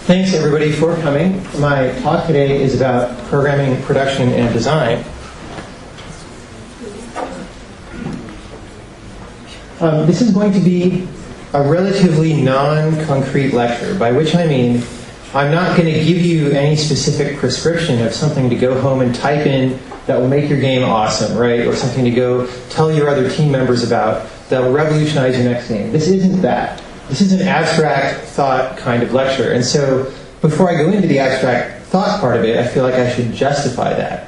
Thanks everybody for coming. My talk today is about programming, production, and design. This is going to be a relatively non-concrete lecture, by which I mean I'm not going to give you any specific prescription of something to go home and type in that will make your game awesome, right? Or something to go tell your other team members about that will revolutionize your next game. This isn't that. This is an abstract thought kind of lecture. And so before I go into the abstract thought part of it, I feel like I should justify that.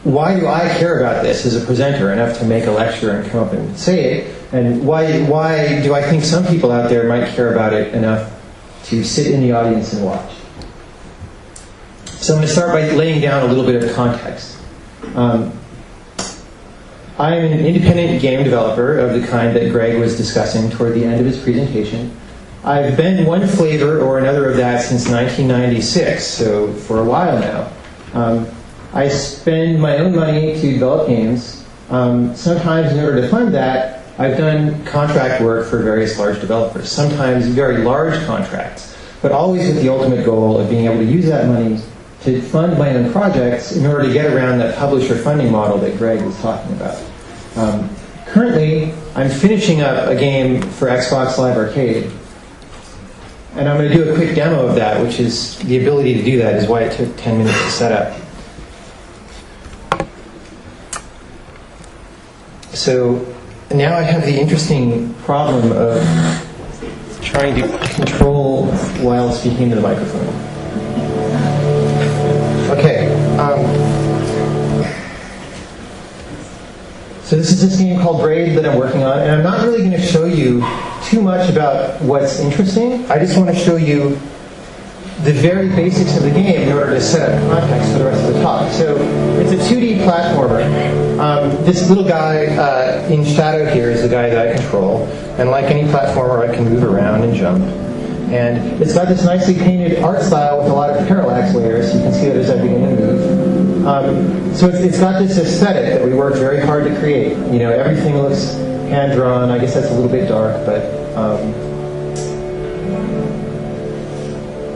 Why do I care about this as a presenter enough to make a lecture and come up and say it? And why do I think some people out there might care about it enough to sit in the audience and watch? So I'm going to start by laying down a little bit of context. I am an independent game developer of the kind that Greg was discussing toward the end of his presentation. I've been one flavor or another of that since 1996, so for a while now. I spend my own money to develop games. Sometimes in order to fund that, I've done contract work for various large developers, sometimes very large contracts, but always with the ultimate goal of being able to use that money to fund my own projects in order to get around that publisher funding model that Greg was talking about. Currently, I'm finishing up a game for Xbox Live Arcade, and I'm going to do a quick demo of that, which is the ability to do that is why it took 10 minutes to set up. So now I have the interesting problem of trying to control while speaking to the microphone. Okay. So this is this game called Braid that I'm working on, and I'm not really going to show you too much about what's interesting. I just want to show you the very basics of the game in order to set up context for the rest of the talk. So it's a 2D platformer. This little guy in shadow here is the guy that I control, and like any platformer, I can move around and jump. And it's got this nicely painted art style with a lot of parallax layers. You can see it as I begin to move. So it's got this aesthetic that we worked very hard to create. You know, everything looks hand-drawn. I guess that's a little bit dark, but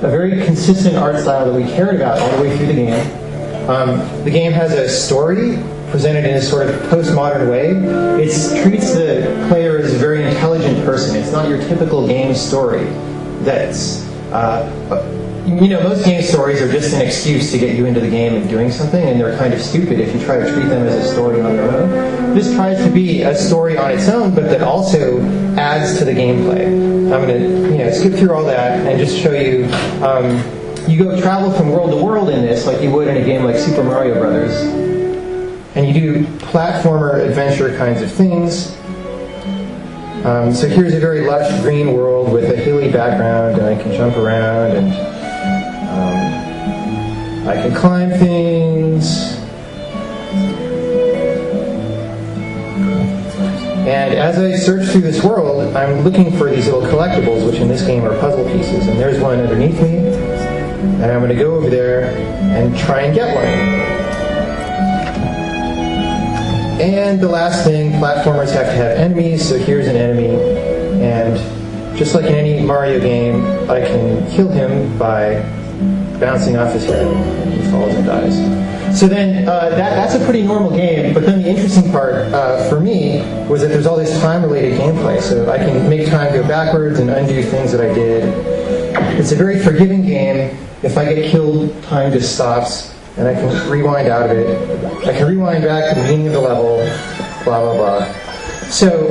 a very consistent art style that we cared about all the way through the game. The game has a story presented in a sort of postmodern way. It treats the player as a very intelligent person. It's not your typical game story. That's, most game stories are just an excuse to get you into the game and doing something, and they're kind of stupid if you try to treat them as a story on their own. This tries to be a story on its own, but that also adds to the gameplay. I'm going to skip through all that and just show you. You go travel from world to world in this, like you would in a game like Super Mario Brothers, and you do platformer adventure kinds of things. So here's a very lush green world with a hilly background, and I can jump around, and I can climb things. And as I search through this world, I'm looking for these little collectibles, which in this game are puzzle pieces. And there's one underneath me, and I'm going to go over there and try and get one. And the last thing, platformers have to have enemies, so here's an enemy, and just like in any Mario game, I can kill him by bouncing off his head, and he falls and dies. So then, that's a pretty normal game, but then the interesting part for me was that there's all this time-related gameplay, so I can make time go backwards and undo things that I did. It's a very forgiving game. If I get killed, time just stops, and I can rewind out of it. I can rewind back to the beginning of the level, blah, blah, blah. So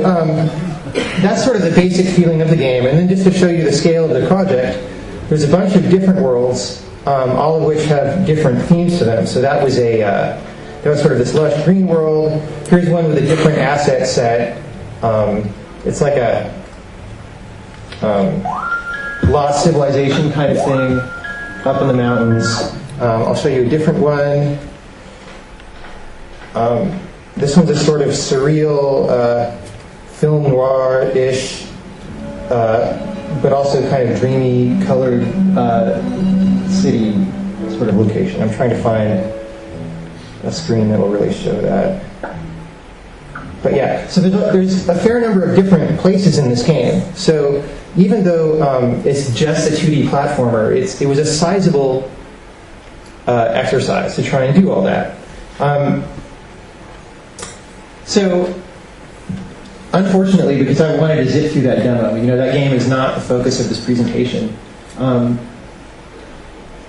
that's sort of the basic feeling of the game. And then just to show you the scale of the project, there's a bunch of different worlds, all of which have different themes to them. So that was sort of this lush green world. Here's one with a different asset set. It's like a lost civilization kind of thing up in the mountains. I'll show you a different one. This one's a sort of surreal film noir-ish, but also kind of dreamy, colored city sort of location. I'm trying to find a screen that will really show that. But yeah, so there's a fair number of different places in this game. So even though it's just a 2D platformer, it was a sizable exercise to try and do all that. So, unfortunately, because I wanted to zip through that demo, that game is not the focus of this presentation.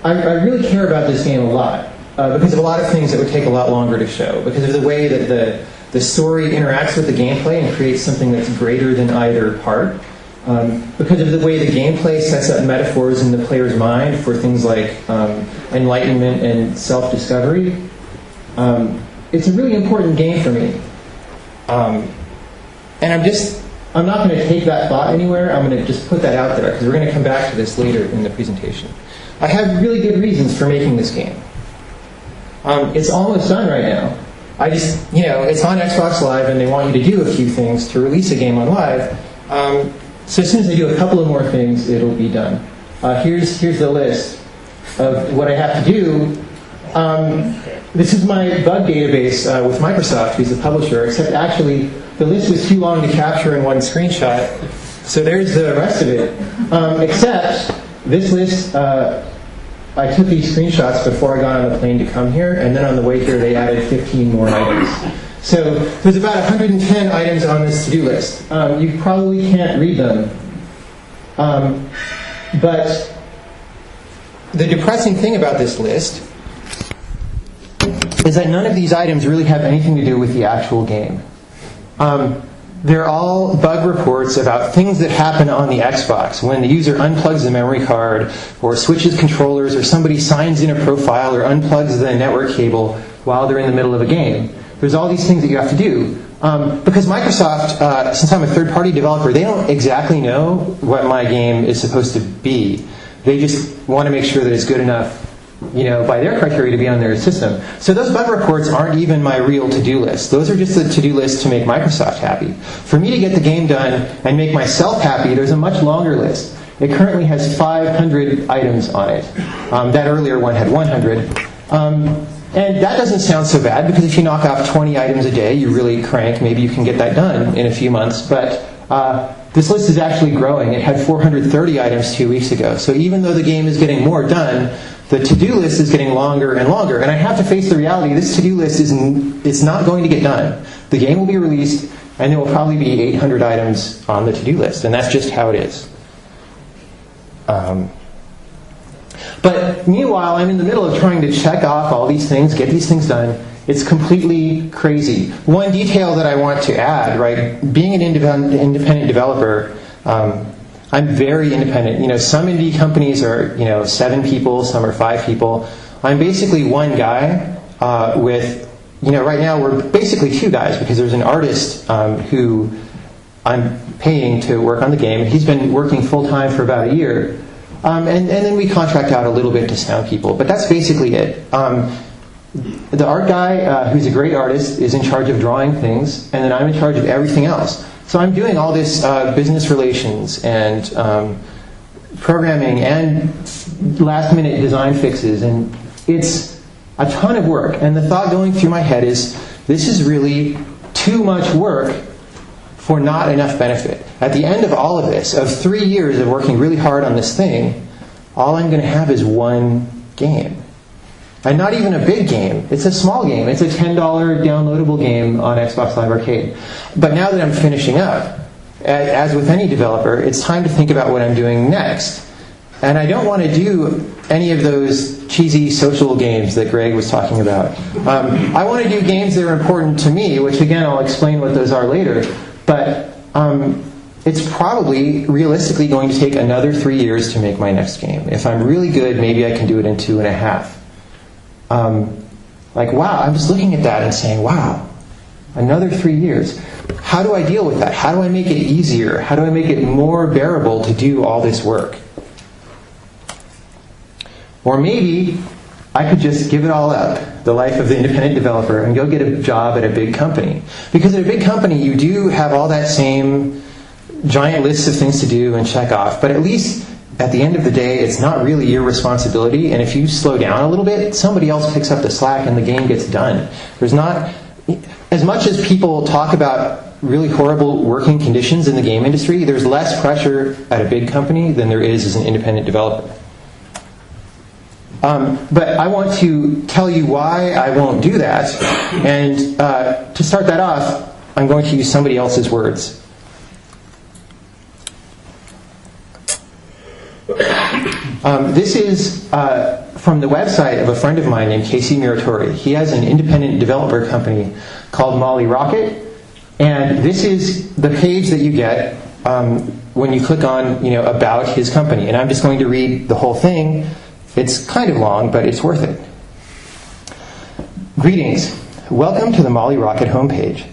I really care about this game a lot because of a lot of things that would take a lot longer to show, because of the way that the story interacts with the gameplay and creates something that's greater than either part, because of the way the gameplay sets up metaphors in the player's mind for things like enlightenment and self-discovery. It's a really important game for me. And I'm not going to take that thought anywhere. I'm going to just put that out there, because we're going to come back to this later in the presentation. I have really good reasons for making this game. It's almost done right now. It's on Xbox Live, and they want you to do a few things to release a game on Live. So as soon as I do a couple of more things, it'll be done. Here's the list of what I have to do. This is my bug database with Microsoft, who's the publisher, except actually the list was too long to capture in one screenshot. So there's the rest of it. Except this list, I took these screenshots before I got on the plane to come here, and then on the way here they added 15 more items. So there's about 110 items on this to-do list. You probably can't read them. But the depressing thing about this list is that none of these items really have anything to do with the actual game. They're all bug reports about things that happen on the Xbox when the user unplugs the memory card or switches controllers or somebody signs in a profile or unplugs the network cable while they're in the middle of a game. There's all these things that you have to do. Because Microsoft, since I'm a third-party developer, they don't exactly know what my game is supposed to be. They just want to make sure that it's good enough, by their criteria to be on their system. So those bug reports aren't even my real to-do list. Those are just the to-do list to make Microsoft happy. For me to get the game done and make myself happy, there's a much longer list. It currently has 500 items on it. That earlier one had 100. And that doesn't sound so bad, because if you knock off 20 items a day, you really crank, maybe you can get that done in a few months. But this list is actually growing. It had 430 items 2 weeks ago. So even though the game is getting more done, the to-do list is getting longer and longer. And I have to face the reality, this to-do list is not going to get done. The game will be released, and there will probably be 800 items on the to-do list. And that's just how it is. But meanwhile, I'm in the middle of trying to check off all these things, get these things done. It's completely crazy. One detail that I want to add, right, being an independent developer, I'm very independent. Some indie companies are, 7 people, some are 5 people. I'm basically one guy with, right now we're basically 2 guys, because there's an artist who I'm paying to work on the game. He's been working full-time for about a year. And then we contract out a little bit to sound people. But that's basically it. The art guy, who's a great artist, is in charge of drawing things, and then I'm in charge of everything else. So I'm doing all this business relations and programming and last-minute design fixes, and it's a ton of work. And the thought going through my head is, this is really too much work for not enough benefit. At the end of all of this, of 3 years of working really hard on this thing, all I'm going to have is one game. And not even a big game. It's a small game. It's a $10 downloadable game on Xbox Live Arcade. But now that I'm finishing up, as with any developer, it's time to think about what I'm doing next. And I don't want to do any of those cheesy social games that Greg was talking about. I want to do games that are important to me, which again, I'll explain what those are later. But it's probably realistically going to take another 3 years to make my next game. If I'm really good, maybe I can do it in 2.5. Wow, I'm just looking at that and saying, wow, another 3 years. How do I deal with that? How do I make it easier? How do I make it more bearable to do all this work? Or maybe I could just give it all up, the life of the independent developer, and go get a job at a big company. Because at a big company, you do have all that same giant list of things to do and check off, but at least at the end of the day, it's not really your responsibility, and if you slow down a little bit, somebody else picks up the slack and the game gets done. There's not, as much as people talk about really horrible working conditions in the game industry, there's less pressure at a big company than there is as an independent developer. But I want to tell you why I won't do that. And to start that off, I'm going to use somebody else's words. This is from the website of a friend of mine named Casey Muratori. He has an independent developer company called Molly Rocket. And this is the page that you get when you click on, about his company. And I'm just going to read the whole thing. It's kind of long, but it's worth it. Greetings. Welcome to the Molly Rocket homepage.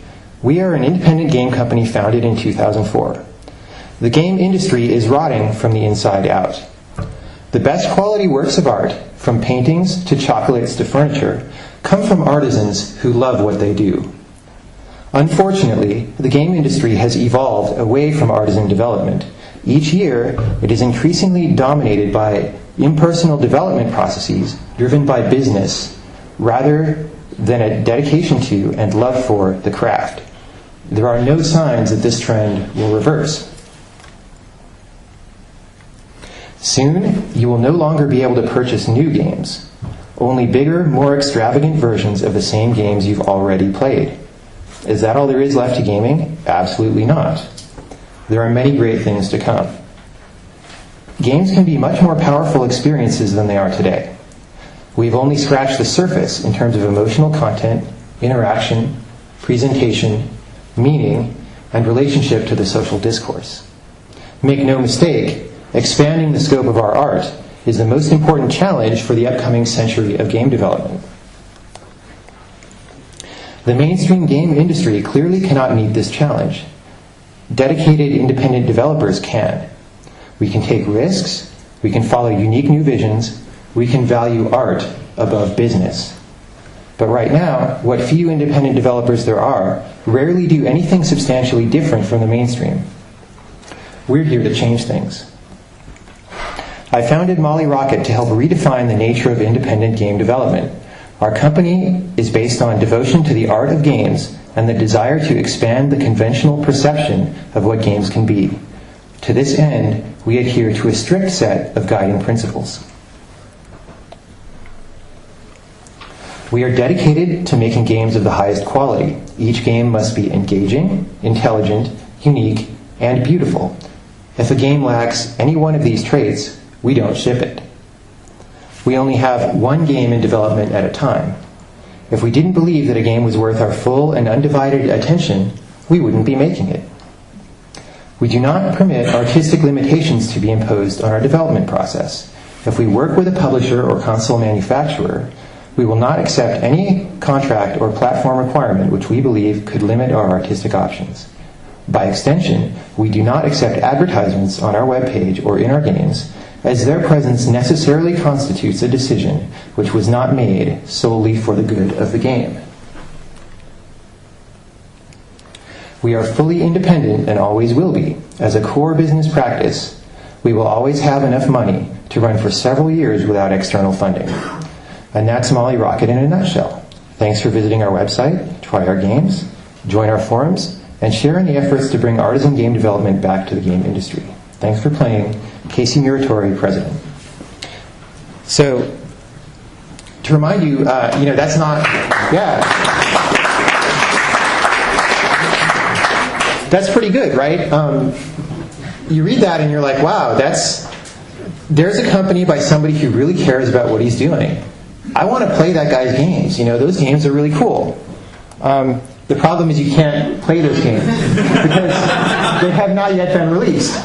We are an independent game company founded in 2004. The game industry is rotting from the inside out. The best quality works of art, from paintings to chocolates to furniture, come from artisans who love what they do. Unfortunately, the game industry has evolved away from artisan development. Each year, it is increasingly dominated by impersonal development processes driven by business rather than a dedication to and love for the craft. There are no signs that this trend will reverse. Soon, you will no longer be able to purchase new games, only bigger, more extravagant versions of the same games you've already played. Is that all there is left to gaming? Absolutely not. There are many great things to come. Games can be much more powerful experiences than they are today. We've only scratched the surface in terms of emotional content, interaction, presentation, meaning, and relationship to the social discourse. Make no mistake, expanding the scope of our art is the most important challenge for the upcoming century of game development. The mainstream game industry clearly cannot meet this challenge. Dedicated independent developers can. We can take risks, we can follow unique new visions, we can value art above business. But right now, what few independent developers there are rarely do anything substantially different from the mainstream. We're here to change things. I founded Molly Rocket to help redefine the nature of independent game development. Our company is based on devotion to the art of games and the desire to expand the conventional perception of what games can be. To this end, we adhere to a strict set of guiding principles. We are dedicated to making games of the highest quality. Each game must be engaging, intelligent, unique, and beautiful. If a game lacks any one of these traits, we don't ship it. We only have one game in development at a time. If we didn't believe that a game was worth our full and undivided attention, we wouldn't be making it. We do not permit artistic limitations to be imposed on our development process. If we work with a publisher or console manufacturer, we will not accept any contract or platform requirement which we believe could limit our artistic options. By extension, we do not accept advertisements on our webpage or in our games, as their presence necessarily constitutes a decision which was not made solely for the good of the game. We are fully independent and always will be. As a core business practice, we will always have enough money to run for several years without external funding. And that's Molly Rocket in a nutshell. Thanks for visiting our website, try our games, join our forums, and share in the efforts to bring artisan game development back to the game industry. Thanks for playing. Casey Muratori, President. So, to remind you, that's not, that's pretty good, right? You read that and you're like, wow, there's a company by somebody who really cares about what he's doing. I want to play that guy's games. Those games are really cool. The problem is you can't play those games because they have not yet been released.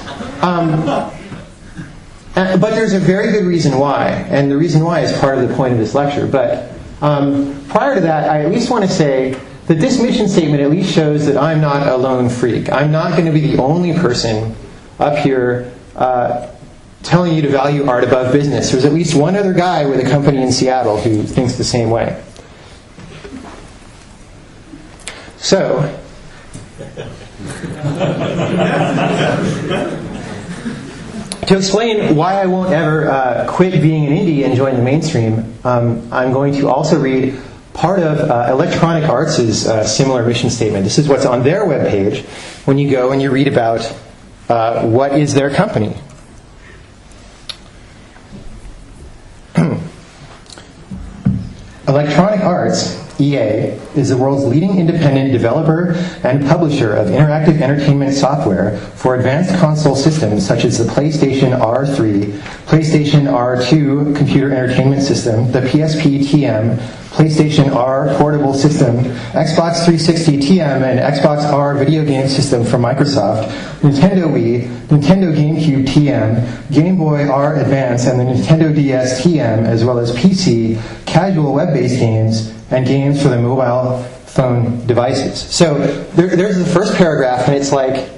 But there's a very good reason why, and the reason why is part of the point of this lecture. But prior to that, I at least want to say that this mission statement at least shows that I'm not a lone freak. I'm not going to be the only person up here telling you to value art above business. There's at least one other guy with a company in Seattle who thinks the same way. So, to explain why I won't ever quit being an indie and join the mainstream, I'm going to also read part of Electronic Arts' similar mission statement. This is what's on their webpage when you go and you read about what is their company. Electronic Arts, EA, is the world's leading independent developer and publisher of interactive entertainment software for advanced console systems such as the PlayStation R3, PlayStation R2 computer entertainment system, the PSP TM, PlayStation R portable system, Xbox 360 TM, and Xbox R video game system from Microsoft, Nintendo Wii, Nintendo GameCube TM, Game Boy R Advance, and the Nintendo DS TM, as well as PC, casual web-based games, and games for the mobile phone devices. So there's the first paragraph, and it's like,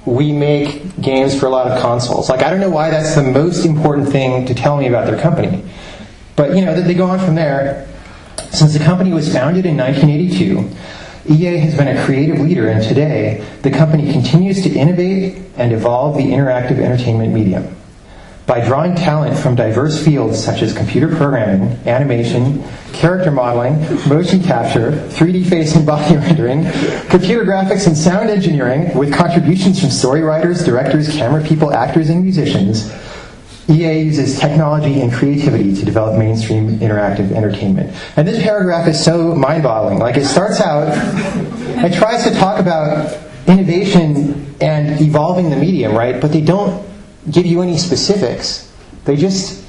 we make games for a lot of consoles. Like, I don't know why that's the most important thing to tell me about their company. But, they go on from there. Since the company was founded in 1982, EA has been a creative leader, and today, the company continues to innovate and evolve the interactive entertainment medium. By drawing talent from diverse fields such as computer programming, animation, character modeling, motion capture, 3D face and body rendering, computer graphics, and sound engineering, with contributions from story writers, directors, camera people, actors, and musicians, EA uses technology and creativity to develop mainstream interactive entertainment. And this paragraph is so mind-boggling. Like, it starts out, it tries to talk about innovation and evolving the medium, right? But they don't give you any specifics. They just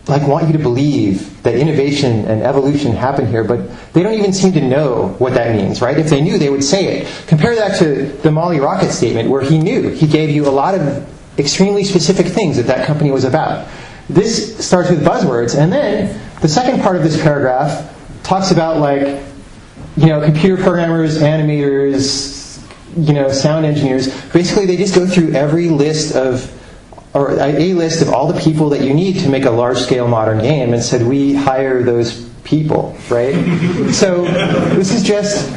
want you to believe that innovation and evolution happen here, but they don't even seem to know what that means, right? If they knew, they would say it. Compare that to the Molly Rocket statement, where he knew. He gave you a lot of extremely specific things that company was about. This starts with buzzwords, and then the second part of this paragraph talks about computer programmers, animators, sound engineers. Basically, they just go through every list of a list of all the people that you need to make a large-scale modern game, and said, we hire those people, right? So this is just,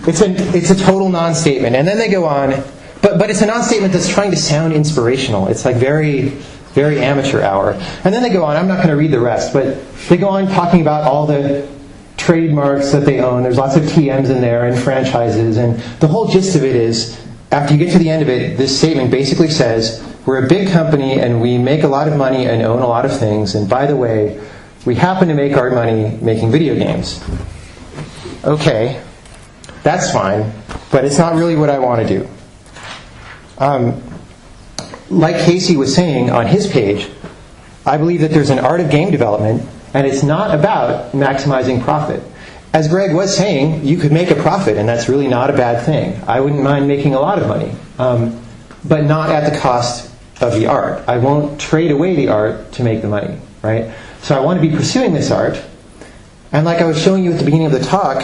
it's a total non-statement. And then they go on, but it's a non-statement that's trying to sound inspirational. It's like very, very amateur hour. And then they go on, I'm not going to read the rest, but they go on talking about all the trademarks that they own. There's lots of TMs in there and franchises, and the whole gist of it is, after you get to the end of it, this statement basically says, we're a big company and we make a lot of money and own a lot of things, and by the way, we happen to make our money making video games. Okay, that's fine, but it's not really what I want to do. Like Casey was saying on his page, I believe that there's an art of game development, and it's not about maximizing profit. As Greg was saying, you could make a profit, and that's really not a bad thing. I wouldn't mind making a lot of money, but not at the cost of the art. I won't trade away the art to make the money, right? So I want to be pursuing this art, and like I was showing you at the beginning of the talk,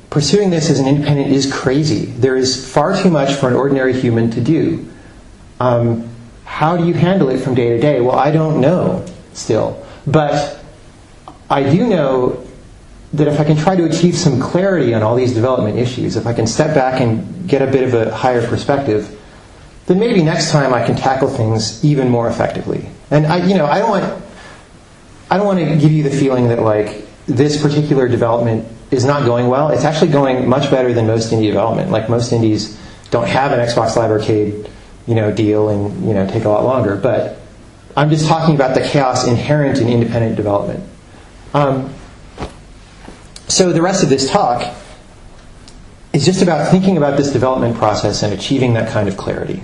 pursuing this as an independent is crazy. There is far too much for an ordinary human to do. How do you handle it from day to day? Well, I don't know still, but I do know that if I can try to achieve some clarity on all these development issues, if I can step back and get a bit of a higher perspective, then maybe next time I can tackle things even more effectively. And I don't want to give you the feeling that this particular development is not going well. It's actually going much better than most indie development. Like, most indies don't have an Xbox Live Arcade, deal and take a lot longer. But I'm just talking about the chaos inherent in independent development. So the rest of this talk is just about thinking about this development process and achieving that kind of clarity.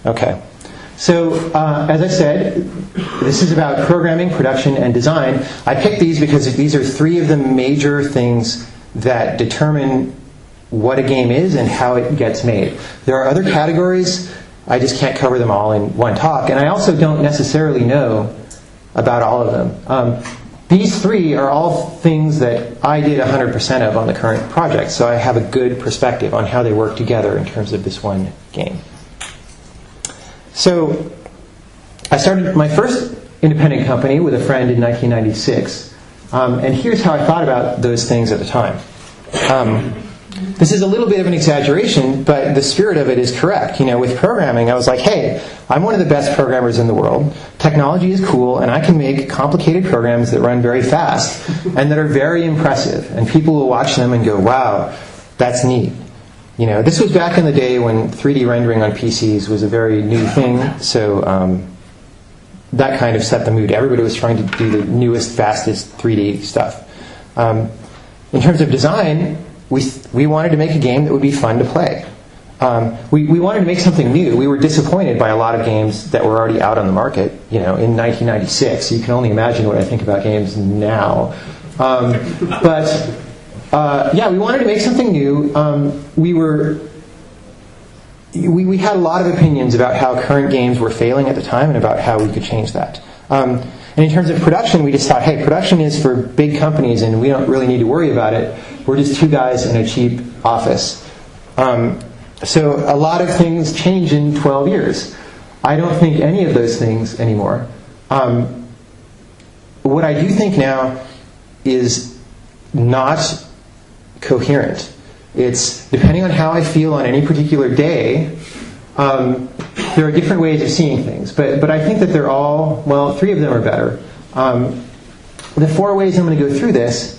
Okay. So, as I said, this is about programming, production, and design. I picked these because these are three of the major things that determine what a game is and how it gets made. There are other categories. I just can't cover them all in one talk. And I also don't necessarily know about all of them. These three are all things that I did 100% of on the current project, so I have a good perspective on how they work together in terms of this one game. So I started my first independent company with a friend in 1996, and here's how I thought about those things at the time. This is a little bit of an exaggeration, but the spirit of it is correct. With programming, I was like, hey, I'm one of the best programmers in the world. Technology is cool, and I can make complicated programs that run very fast and that are very impressive. And people will watch them and go, wow, that's neat. This was back in the day when 3D rendering on PCs was a very new thing, so that kind of set the mood. Everybody was trying to do the newest, fastest 3D stuff. In terms of design, we wanted to make a game that would be fun to play. We wanted to make something new. We were disappointed by a lot of games that were already out on the market, in 1996. You can only imagine what I think about games now. Yeah, we wanted to make something new. We had a lot of opinions about how current games were failing at the time and about how we could change that. And in terms of production, we just thought, hey, production is for big companies and we don't really need to worry about it. We're just two guys in a cheap office. So a lot of things change in 12 years. I don't think any of those things anymore. What I do think now is not coherent. It's depending on how I feel on any particular day. There are different ways of seeing things, but I think that they're all, well, three of them are better. The four ways I'm going to go through this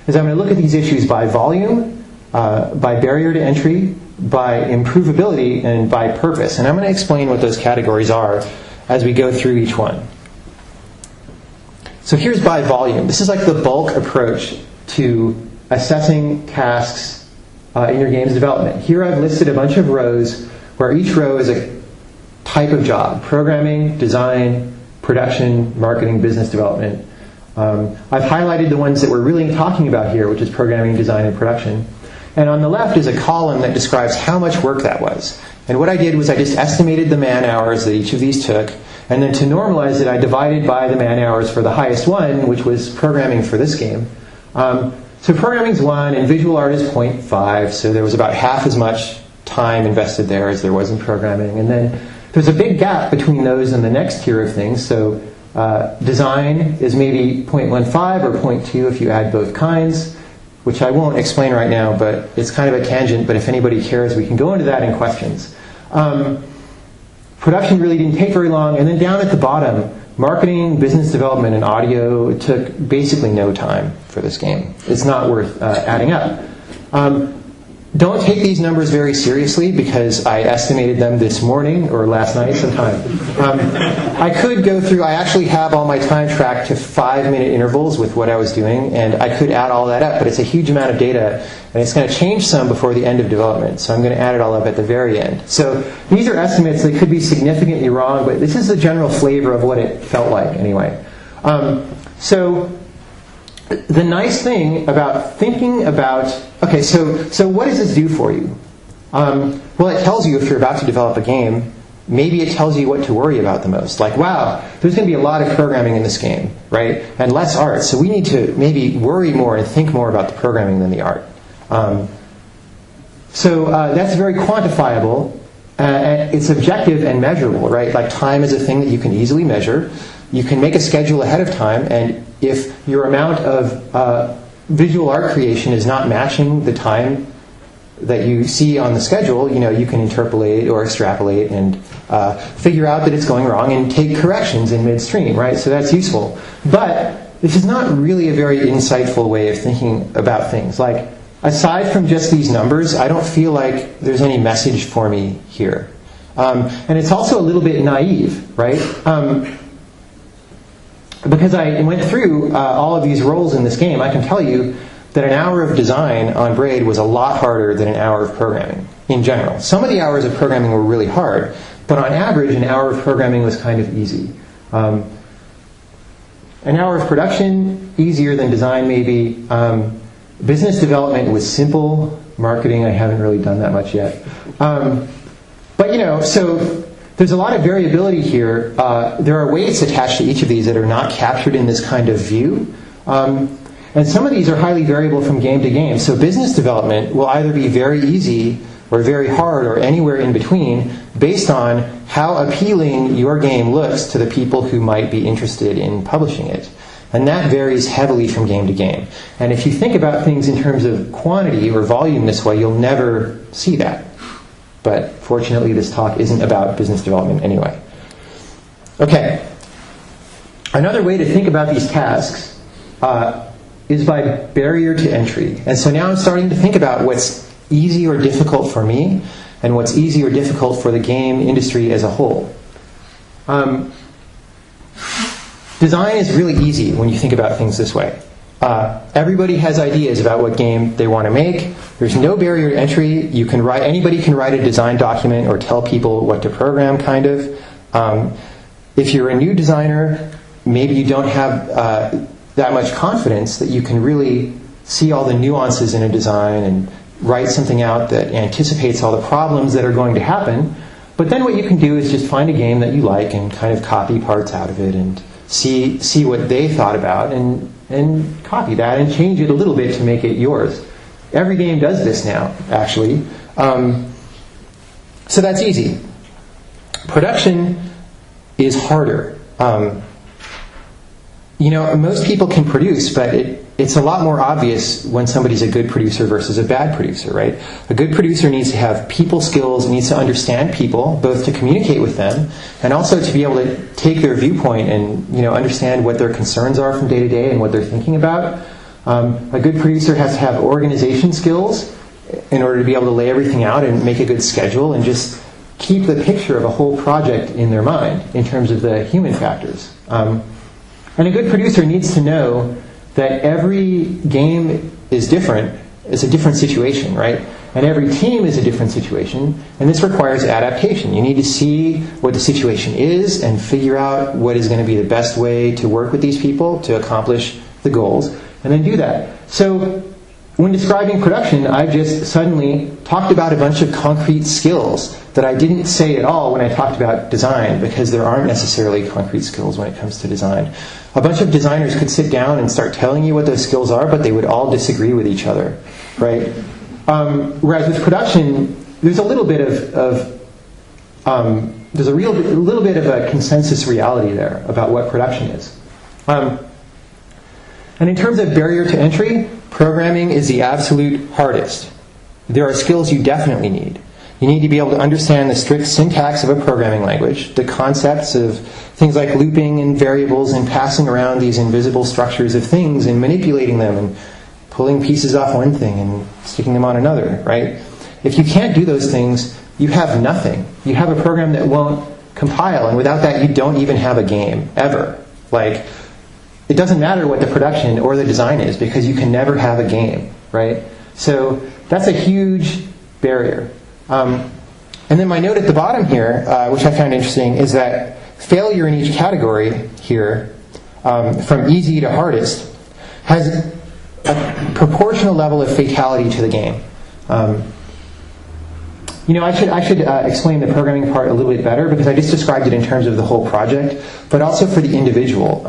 is I'm going to look at these issues by volume, by barrier to entry, by improvability, and by purpose. And I'm going to explain what those categories are as we go through each one. So here's by volume. This is like the bulk approach to assessing tasks in your game's development. Here I've listed a bunch of rows where each row is a type of job: programming, design, production, marketing, business development. I've highlighted the ones that we're really talking about here, which is programming, design, and production. And on the left is a column that describes how much work that was. And what I did was I just estimated the man hours that each of these took, and then to normalize it, I divided by the man hours for the highest one, which was programming for this game. So programming's 1, and visual art is 0.5, so there was about half as much time invested there as there was in programming. And then there's a big gap between those and the next tier of things. So design is maybe 0.15 or 0.2 if you add both kinds, which I won't explain right now, but it's kind of a tangent, but if anybody cares, we can go into that in questions. Production really didn't take very long, and then down at the bottom, marketing, business development, and audio took basically no time for this game. It's not worth adding up. Don't take these numbers very seriously because I estimated them this morning or last night sometime. I could go through, I actually have all my time tracked to 5-minute intervals with what I was doing, and I could add all that up, but it's a huge amount of data, and it's going to change some before the end of development, so I'm going to add it all up at the very end. So these are estimates that could be significantly wrong, but this is the general flavor of what it felt like anyway. So the nice thing about thinking about, okay, so what does this do for you? Well, it tells you if you're about to develop a game, maybe it tells you what to worry about the most. Like, wow, there's going to be a lot of programming in this game, right? And less art. So we need to maybe worry more and think more about the programming than the art. So that's very quantifiable. It's objective and measurable, right? Like time is a thing that you can easily measure. You can make a schedule ahead of time, and if your amount of visual art creation is not matching the time that you see on the schedule, you can interpolate or extrapolate and figure out that it's going wrong and take corrections in midstream, right? So that's useful. But this is not really a very insightful way of thinking about things. Like, aside from just these numbers, I don't feel like there's any message for me here. And it's also a little bit naive, right? Because I went through all of these roles in this game, I can tell you that an hour of design on Braid was a lot harder than an hour of programming in general. Some of the hours of programming were really hard, but on average, an hour of programming was kind of easy. An hour of production, easier than design maybe. Business development was simple. Marketing, I haven't really done that much yet. But so there's a lot of variability here. There are weights attached to each of these that are not captured in this kind of view. And some of these are highly variable from game to game. So business development will either be very easy or very hard or anywhere in between based on how appealing your game looks to the people who might be interested in publishing it. And that varies heavily from game to game. And if you think about things in terms of quantity or volume this way, you'll never see that. But fortunately, this talk isn't about business development anyway. Okay. Another way to think about these tasks is by barrier to entry. And so now I'm starting to think about what's easy or difficult for me and what's easy or difficult for the game industry as a whole. Design is really easy when you think about things this way. Everybody has ideas about what game they want to make. There's no barrier to entry. Anybody can write a design document or tell people what to program, kind of. If you're a new designer, maybe you don't have that much confidence that you can really see all the nuances in a design and write something out that anticipates all the problems that are going to happen. But then what you can do is just find a game that you like and kind of copy parts out of it and see what they thought about and copy that and change it a little bit to make it yours. Every game does this now, actually. So that's easy. Production is harder. Most people can produce, but it's a lot more obvious when somebody's a good producer versus a bad producer, right? A good producer needs to have people skills, needs to understand people, both to communicate with them and also to be able to take their viewpoint and understand what their concerns are from day to day and what they're thinking about. A good producer has to have organization skills in order to be able to lay everything out and make a good schedule and just keep the picture of a whole project in their mind in terms of the human factors. And a good producer needs to know that every game is different. It's a different situation, right? And every team is a different situation, and this requires adaptation. You need to see what the situation is and figure out what is going to be the best way to work with these people to accomplish the goals, and then do that. So when describing production, I just suddenly talked about a bunch of concrete skills that I didn't say at all when I talked about design, because there aren't necessarily concrete skills when it comes to design. A bunch of designers could sit down and start telling you what those skills are, but they would all disagree with each other, right? Whereas with production, there's a little bit of little bit of a consensus reality there about what production is. And in terms of barrier to entry, programming is the absolute hardest. There are skills you definitely need. You need to be able to understand the strict syntax of a programming language, the concepts of things like looping and variables and passing around these invisible structures of things and manipulating them and pulling pieces off one thing and sticking them on another, right? If you can't do those things, you have nothing. You have a program that won't compile, and without that you don't even have a game, ever. It doesn't matter what the production or the design is, because you can never have a game, right? So that's a huge barrier. And then my note at the bottom here, which I found interesting, is that failure in each category here, from easy to hardest, has a proportional level of fatality to the game. I should explain the programming part a little bit better, because I just described it in terms of the whole project, but also for the individual.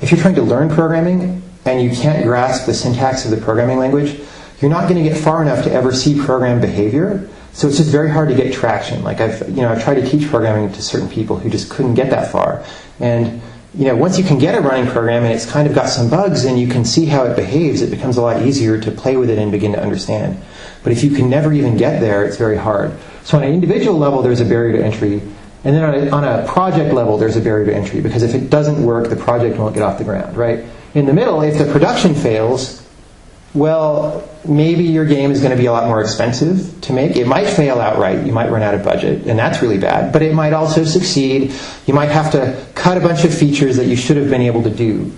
If you're trying to learn programming and you can't grasp the syntax of the programming language, you're not going to get far enough to ever see program behavior. So it's just very hard to get traction. I've tried to teach programming to certain people who just couldn't get that far. And once you can get a running program and it's kind of got some bugs and you can see how it behaves, it becomes a lot easier to play with it and begin to understand. But if you can never even get there, it's very hard. So on an individual level, there's a barrier to entry. And then on a project level, there's a barrier to entry, because if it doesn't work, the project won't get off the ground, right? In the middle, if the production fails, well, maybe your game is going to be a lot more expensive to make. It might fail outright. You might run out of budget, and that's really bad. But it might also succeed. You might have to cut a bunch of features that you should have been able to do.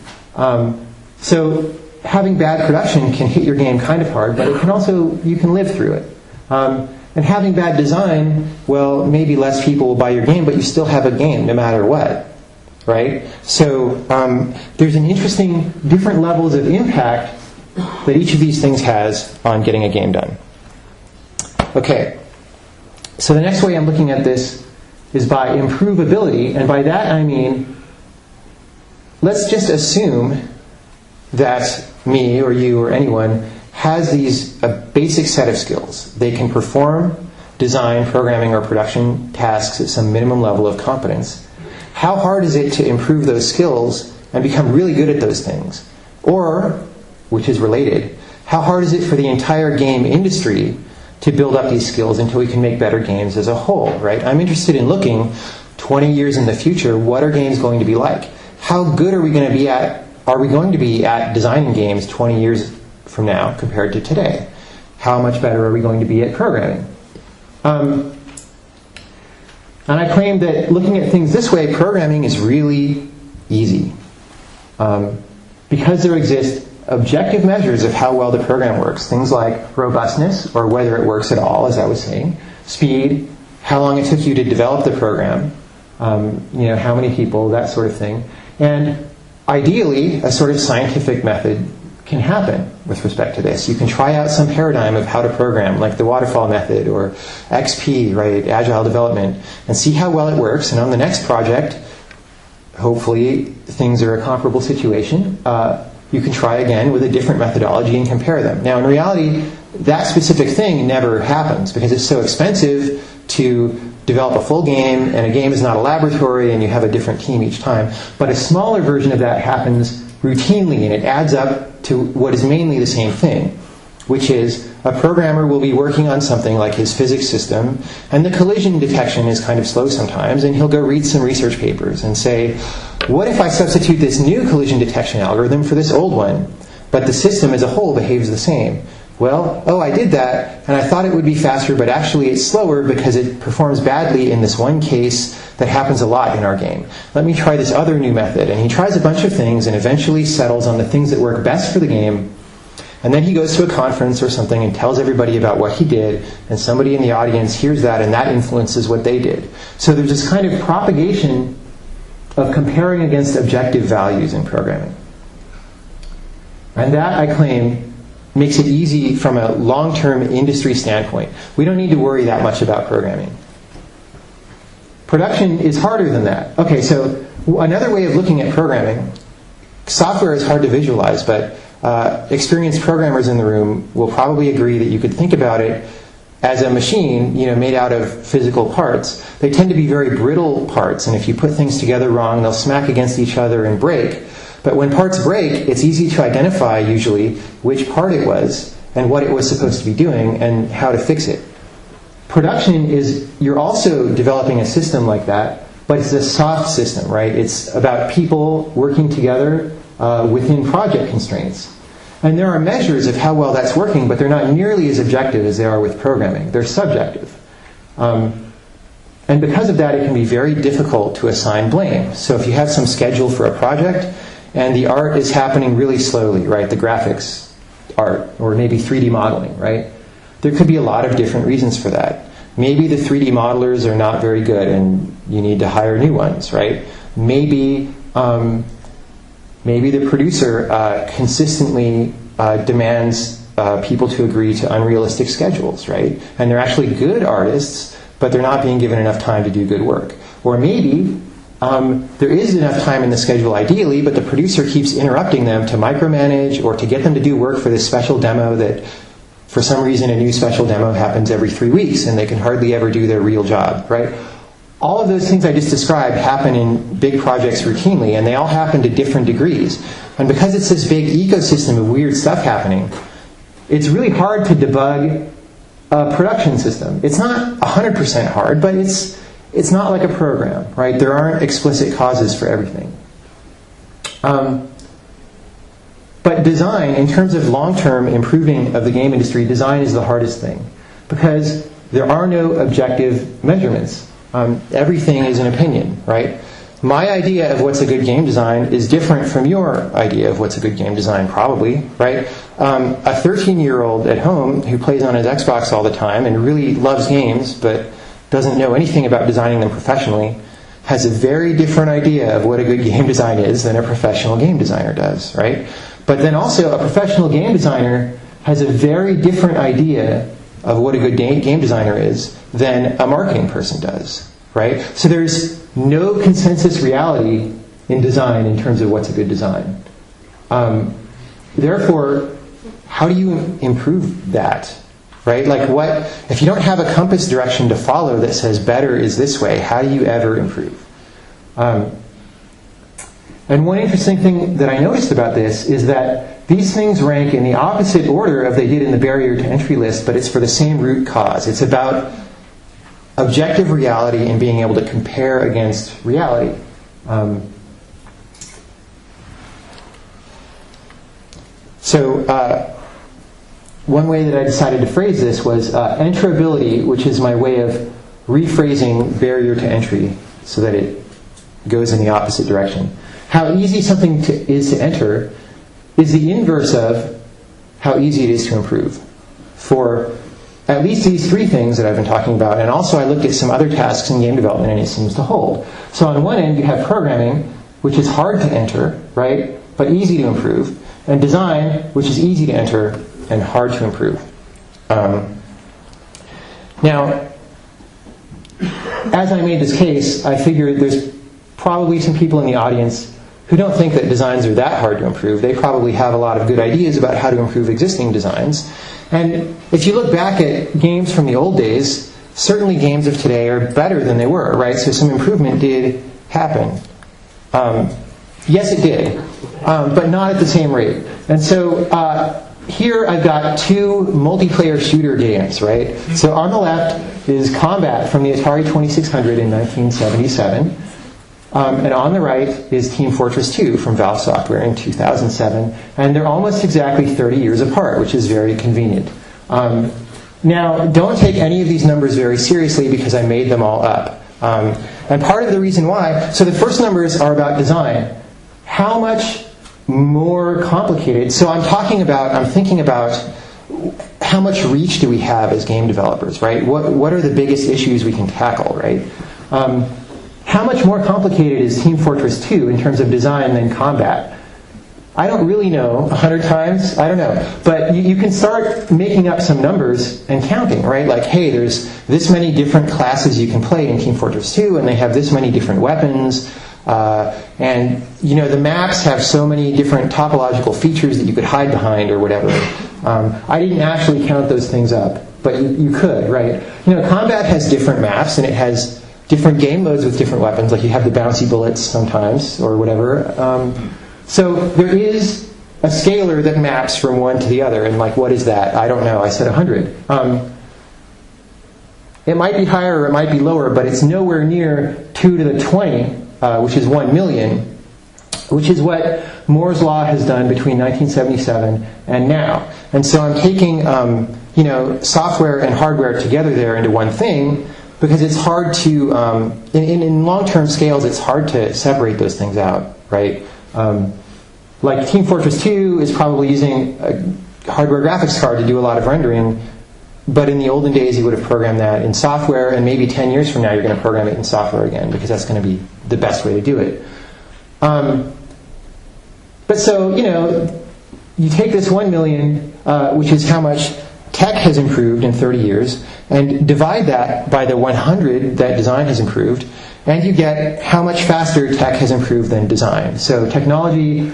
So having bad production can hit your game kind of hard, but it can also, you can live through it. And having bad design, well, maybe less people will buy your game, but you still have a game no matter what, right? So there's an interesting different levels of impact that each of these things has on getting a game done. Okay, so the next way I'm looking at this is by improvability, and by that I mean, let's just assume that me or you or anyone has a basic set of skills. They can perform design, programming, or production tasks at some minimum level of competence. How hard is it to improve those skills and become really good at those things? Or, which is related, how hard is it for the entire game industry to build up these skills until we can make better games as a whole, right? I'm interested in looking 20 years in the future, what are games going to be like? How good are we going to be at designing games 20 years from now compared to today? How much better are we going to be at programming? And I claim that looking at things this way, programming is really easy. Because there exist objective measures of how well the program works, things like robustness, or whether it works at all, as I was saying, speed, how long it took you to develop the program, how many people, that sort of thing. And ideally, a sort of scientific method can happen with respect to this. You can try out some paradigm of how to program, like the waterfall method or XP, right, agile development, and see how well it works. And on the next project, hopefully things are a comparable situation. You can try again with a different methodology and compare them. Now, in reality, that specific thing never happens because it's so expensive to develop a full game, and a game is not a laboratory, and you have a different team each time. But a smaller version of that happens routinely, and it adds up to what is mainly the same thing, which is a programmer will be working on something like his physics system, and the collision detection is kind of slow sometimes, and he'll go read some research papers and say, what if I substitute this new collision detection algorithm for this old one, but the system as a whole behaves the same? Well, I did that, and I thought it would be faster, but actually it's slower because it performs badly in this one case that happens a lot in our game. Let me try this other new method. And he tries a bunch of things and eventually settles on the things that work best for the game. And then he goes to a conference or something and tells everybody about what he did, and somebody in the audience hears that, and that influences what they did. So there's this kind of propagation of comparing against objective values in programming. And that, I claim, makes it easy from a long-term industry standpoint. We don't need to worry that much about programming. Production is harder than that. Okay, so another way of looking at programming, software is hard to visualize, but experienced programmers in the room will probably agree that you could think about it as a machine, made out of physical parts. They tend to be very brittle parts, and if you put things together wrong, they'll smack against each other and break. But when parts break, it's easy to identify, usually, which part it was and what it was supposed to be doing and how to fix it. Production is, you're also developing a system like that, but it's a soft system, right? It's about people working together within project constraints. And there are measures of how well that's working, but they're not nearly as objective as they are with programming. They're subjective. And because of that, it can be very difficult to assign blame. So if you have some schedule for a project, and the art is happening really slowly, right? The graphics art, or maybe 3D modeling, right? There could be a lot of different reasons for that. Maybe the 3D modelers are not very good and you need to hire new ones, right? Maybe the producer consistently demands people to agree to unrealistic schedules, right? And they're actually good artists, but they're not being given enough time to do good work. Or maybe there is enough time in the schedule ideally, but the producer keeps interrupting them to micromanage or to get them to do work for this special demo that, for some reason, a new special demo happens every 3 weeks and they can hardly ever do their real job, right? All of those things I just described happen in big projects routinely, and they all happen to different degrees. And because it's this big ecosystem of weird stuff happening, it's really hard to debug a production system. It's not 100% hard, but it's not like a program, right? There aren't explicit causes for everything. But design, in terms of long-term improving of the game industry, design is the hardest thing because there are no objective measurements. Everything is an opinion, right? My idea of what's a good game design is different from your idea of what's a good game design, probably, right? A 13-year-old at home who plays on his Xbox all the time and really loves games but doesn't know anything about designing them professionally has a very different idea of what a good game design is than a professional game designer does, right? But then also a professional game designer has a very different idea of what a good game designer is than a marketing person does, right? So there's no consensus reality in design in terms of what's a good design. Therefore, how do you improve that, right? Like what, if you don't have a compass direction to follow that says better is this way, how do you ever improve? And one interesting thing that I noticed about this is that these things rank in the opposite order of they did in the barrier to entry list, but it's for the same root cause. It's about objective reality and being able to compare against reality. One way that I decided to phrase this was enterability, which is my way of rephrasing barrier to entry so that it goes in the opposite direction. How easy something is to enter is the inverse of how easy it is to improve. For at least these three things that I've been talking about, and also I looked at some other tasks in game development and it seems to hold. So on one end you have programming, which is hard to enter, right, but easy to improve, and design, which is easy to enter and hard to improve. Now, as I made this case, I figured there's probably some people in the audience who don't think that designs are that hard to improve. They probably have a lot of good ideas about how to improve existing designs. And if you look back at games from the old days, certainly games of today are better than they were, right? So some improvement did happen. Yes, it did, but not at the same rate. And so here I've got two multiplayer shooter games, right? So on the left is Combat from the Atari 2600 in 1977. And on the right is Team Fortress 2 from Valve Software in 2007. And they're almost exactly 30 years apart, which is very convenient. Now, don't take any of these numbers very seriously because I made them all up. And part of the reason why, so the first numbers are about design. How much more complicated, so I'm thinking about how much reach do we have as game developers, right? What are the biggest issues we can tackle, right? How much more complicated is Team Fortress 2 in terms of design than Combat? I don't really know. 100 times? I don't know. But you can start making up some numbers and counting, right? Like, hey, there's this many different classes you can play in Team Fortress 2, and they have this many different weapons. And, you know, the maps have so many different topological features that you could hide behind or whatever. I didn't actually count those things up, but you could, right? You know, Combat has different maps, and it has different game modes with different weapons, like you have the bouncy bullets sometimes, or whatever. So there is a scalar that maps from one to the other, and like, what is that? I don't know. I said 100. It might be higher or it might be lower, but it's nowhere near 2 to the 20, which is 1 million, which is what Moore's Law has done between 1977 and now. And so I'm taking you know, software and hardware together there into one thing, because it's hard to, in long-term scales, it's hard to separate those things out, right? Like Team Fortress 2 is probably using a hardware graphics card to do a lot of rendering, but in the olden days you would have programmed that in software, and maybe 10 years from now you're going to program it in software again, because that's going to be the best way to do it. But so, you know, you take this 1 million, which is how much tech has improved in 30 years, and divide that by the 100 that design has improved, and you get how much faster tech has improved than design. So technology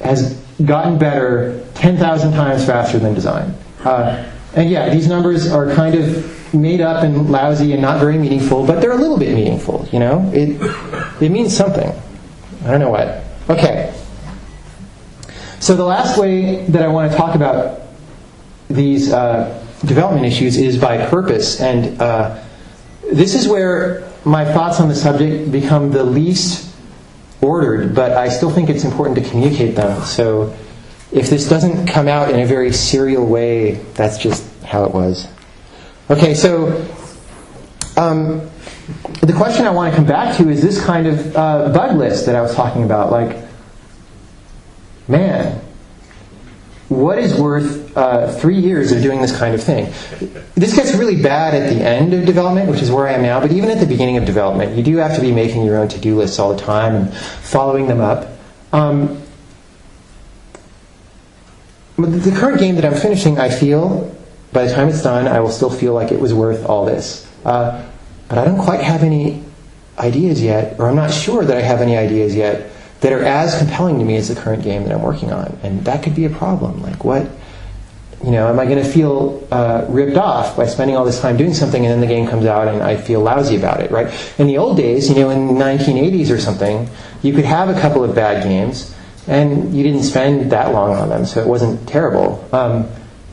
has gotten better 10,000 times faster than design. And yeah, these numbers are kind of made up and lousy and not very meaningful, but they're a little bit meaningful, you know? It means something. I don't know what. Okay. So the last way that I want to talk about these development issues is by purpose, and this is where my thoughts on the subject become the least ordered, but I still think it's important to communicate them. So if this doesn't come out in a very serial way, that's just how it was. Okay, so the question I want to come back to is this kind of bug list that I was talking about. Like, man, what is worth 3 years of doing this kind of thing? This gets really bad at the end of development, which is where I am now, but even at the beginning of development, you do have to be making your own to-do lists all the time and following them up. The current game that I'm finishing, I feel, by the time it's done, I will still feel like it was worth all this. But I don't quite have any ideas yet, or I'm not sure that I have any ideas yet that are as compelling to me as the current game that I'm working on. And that could be a problem. Like, what, you know, am I going to feel ripped off by spending all this time doing something and then the game comes out and I feel lousy about it, right? In the old days, you know, in the 1980s or something, you could have a couple of bad games, and you didn't spend that long on them, so it wasn't terrible.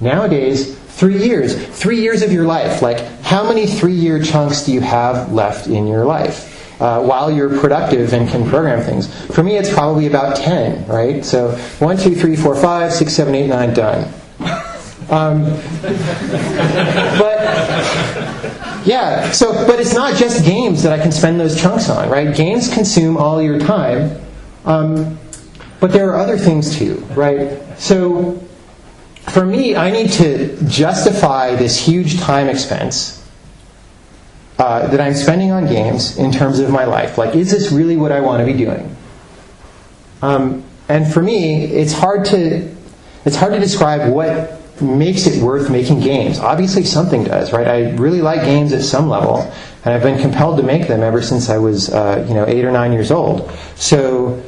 Nowadays, 3 years. 3 years of your life. Like, how many 3-year chunks do you have left in your life while you're productive and can program things? For me, it's probably about 10, right? So 1, 2, 3, 4, 5, 6, 7, 8, 9, done. But it's not just games that I can spend those chunks on, right? Games consume all your time, but there are other things too, right? So for me, I need to justify this huge time expense that I'm spending on games in terms of my life. Like, is this really what I want to be doing? And for me, it's hard to describe what makes it worth making games. Obviously something does, right? I really like games at some level, and I've been compelled to make them ever since I was 8 or 9 years old. So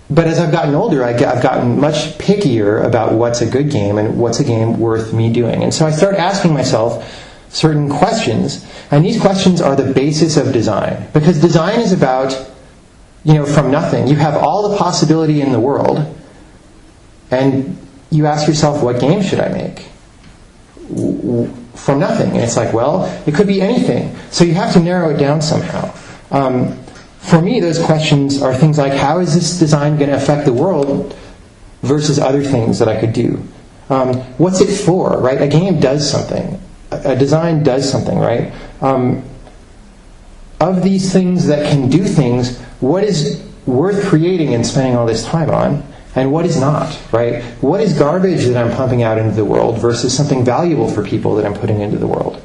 but as I've gotten older, I've gotten much pickier about what's a good game and what's a game worth me doing. And so I start asking myself certain questions, and these questions are the basis of design, because design is about, from nothing. You have all the possibility in the world, and you ask yourself, what game should I make? From nothing. And it's like, well, it could be anything. So you have to narrow it down somehow. For me, those questions are things like, how is this design going to affect the world versus other things that I could do? What's it for, right? A game does something. A design does something, right? Of these things that can do things, what is worth creating and spending all this time on? And what is not, right? What is garbage that I'm pumping out into the world versus something valuable for people that I'm putting into the world?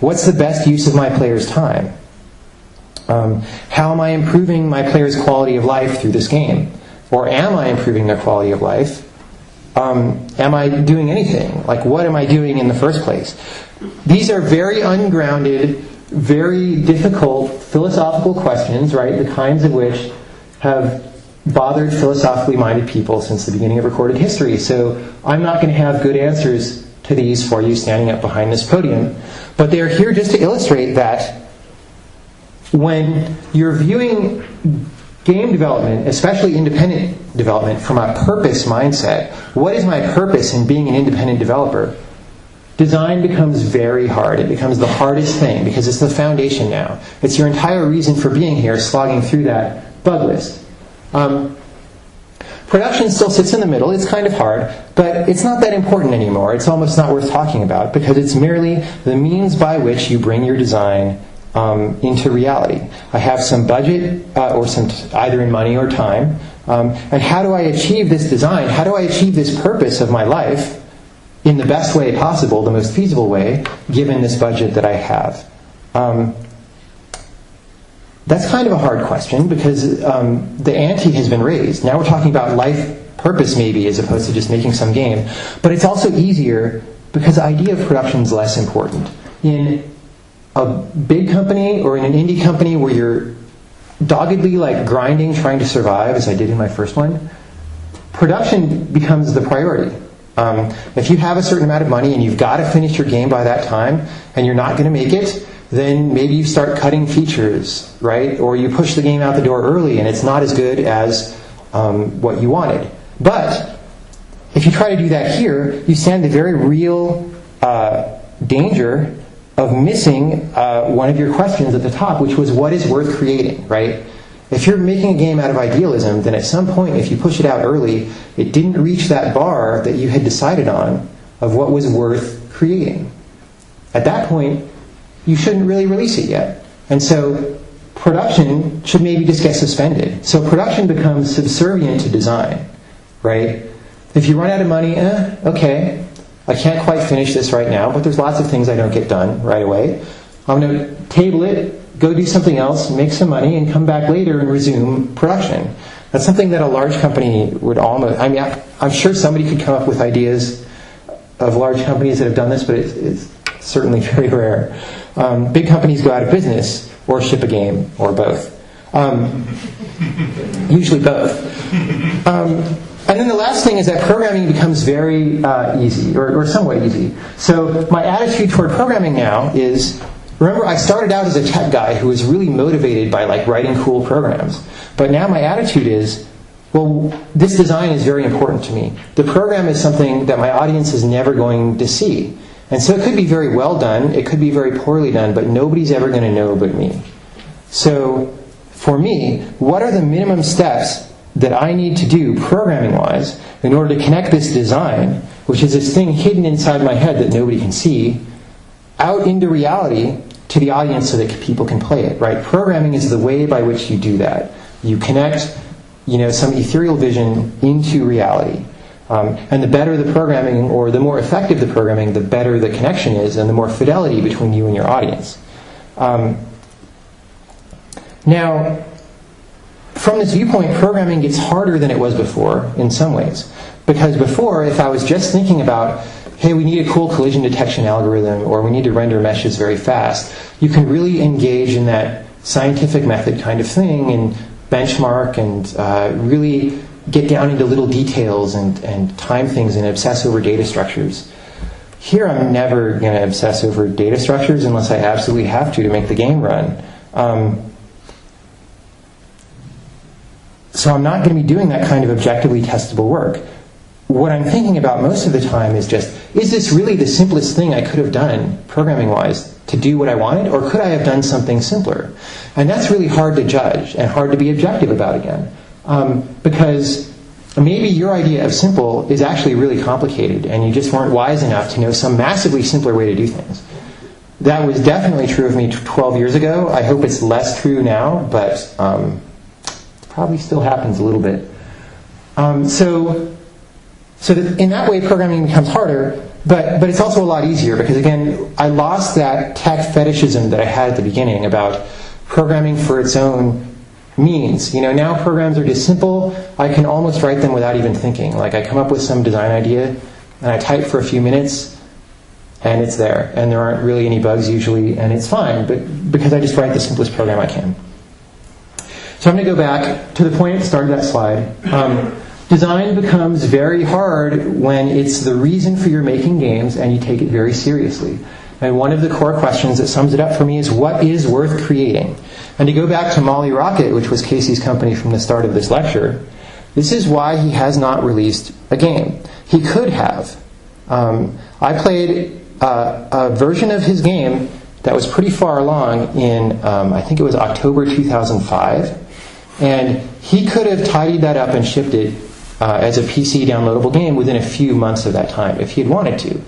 What's the best use of my players' time? How am I improving my players' quality of life through this game? Or am I improving their quality of life? Am I doing anything? Like, what am I doing in the first place? These are very ungrounded, very difficult philosophical questions, right? The kinds of which have bothered philosophically minded people since the beginning of recorded history. So I'm not going to have good answers to these for you standing up behind this podium. But they're here just to illustrate that when you're viewing game development, especially independent development, from a purpose mindset, what is my purpose in being an independent developer? Design becomes very hard. It becomes the hardest thing because it's the foundation now. It's your entire reason for being here, slogging through that bug list. Production still sits in the middle. It's kind of hard, but it's not that important anymore. It's almost not worth talking about because it's merely the means by which you bring your design into reality. I have some budget, or some either in money or time, and how do I achieve this design? How do I achieve this purpose of my life in the best way possible, the most feasible way, given this budget that I have? That's kind of a hard question because the ante has been raised. Now we're talking about life purpose maybe as opposed to just making some game. But it's also easier because the idea of production is less important. In a big company or in an indie company where you're doggedly grinding, trying to survive, as I did in my first one, production becomes the priority. If you have a certain amount of money and you've got to finish your game by that time and you're not going to make it, then maybe you start cutting features, right? Or you push the game out the door early and it's not as good as what you wanted. But if you try to do that here, you stand the very real danger of missing one of your questions at the top, which was what is worth creating, right? If you're making a game out of idealism, then at some point, if you push it out early, it didn't reach that bar that you had decided on of what was worth creating. At that point, you shouldn't really release it yet. And so production should maybe just get suspended. So production becomes subservient to design, right? If you run out of money, okay, I can't quite finish this right now, but there's lots of things I don't get done right away. I'm going to table it, go do something else, make some money, and come back later and resume production. That's something that a large company would almost... I mean, I'm sure somebody could come up with ideas of large companies that have done this, but it's certainly very rare. Big companies go out of business or ship a game, or both. Usually both. And then the last thing is that programming becomes very easy, or somewhat easy. So my attitude toward programming now is Remember, I started out as a tech guy who was really motivated by like writing cool programs. But now my attitude is, well, this design is very important to me. The program is something that my audience is never going to see. And so it could be very well done, it could be very poorly done, but nobody's ever going to know but me. So for me, what are the minimum steps that I need to do programming-wise in order to connect this design, which is this thing hidden inside my head that nobody can see, out into reality to the audience so that people can play it, right? Programming is the way by which you do that. You connect, some ethereal vision into reality. And the better the programming, or the more effective the programming, the better the connection is, and the more fidelity between you and your audience. Now, from this viewpoint, programming gets harder than it was before in some ways. Because before, if I was just thinking about, hey, we need a cool collision detection algorithm, or we need to render meshes very fast, you can really engage in that scientific method kind of thing and benchmark and really get down into little details and time things and obsess over data structures. Here, I'm never going to obsess over data structures unless I absolutely have to make the game run. So I'm not going to be doing that kind of objectively testable work. What I'm thinking about most of the time is just, is this really the simplest thing I could have done, programming-wise, to do what I wanted, or could I have done something simpler? And that's really hard to judge and hard to be objective about again. Because maybe your idea of simple is actually really complicated, and you just weren't wise enough to know some massively simpler way to do things. That was definitely true of me 12 years ago. I hope it's less true now, but probably still happens a little bit. So that in that way, programming becomes harder, but it's also a lot easier because, again, I lost that tech fetishism that I had at the beginning about programming for its own means. Now programs are just simple. I can almost write them without even thinking. Like, I come up with some design idea, and I type for a few minutes, and it's there. And there aren't really any bugs usually, and it's fine, but because I just write the simplest program I can. So I'm going to go back to the point at the start of that slide. Design becomes very hard when it's the reason for your making games and you take it very seriously. And one of the core questions that sums it up for me is, what is worth creating? And to go back to Molly Rocket, which was Casey's company from the start of this lecture, this is why he has not released a game. He could have. I played a version of his game that was pretty far along in, I think it was October 2005. And he could have tidied that up and shipped it as a PC downloadable game within a few months of that time, if he had wanted to.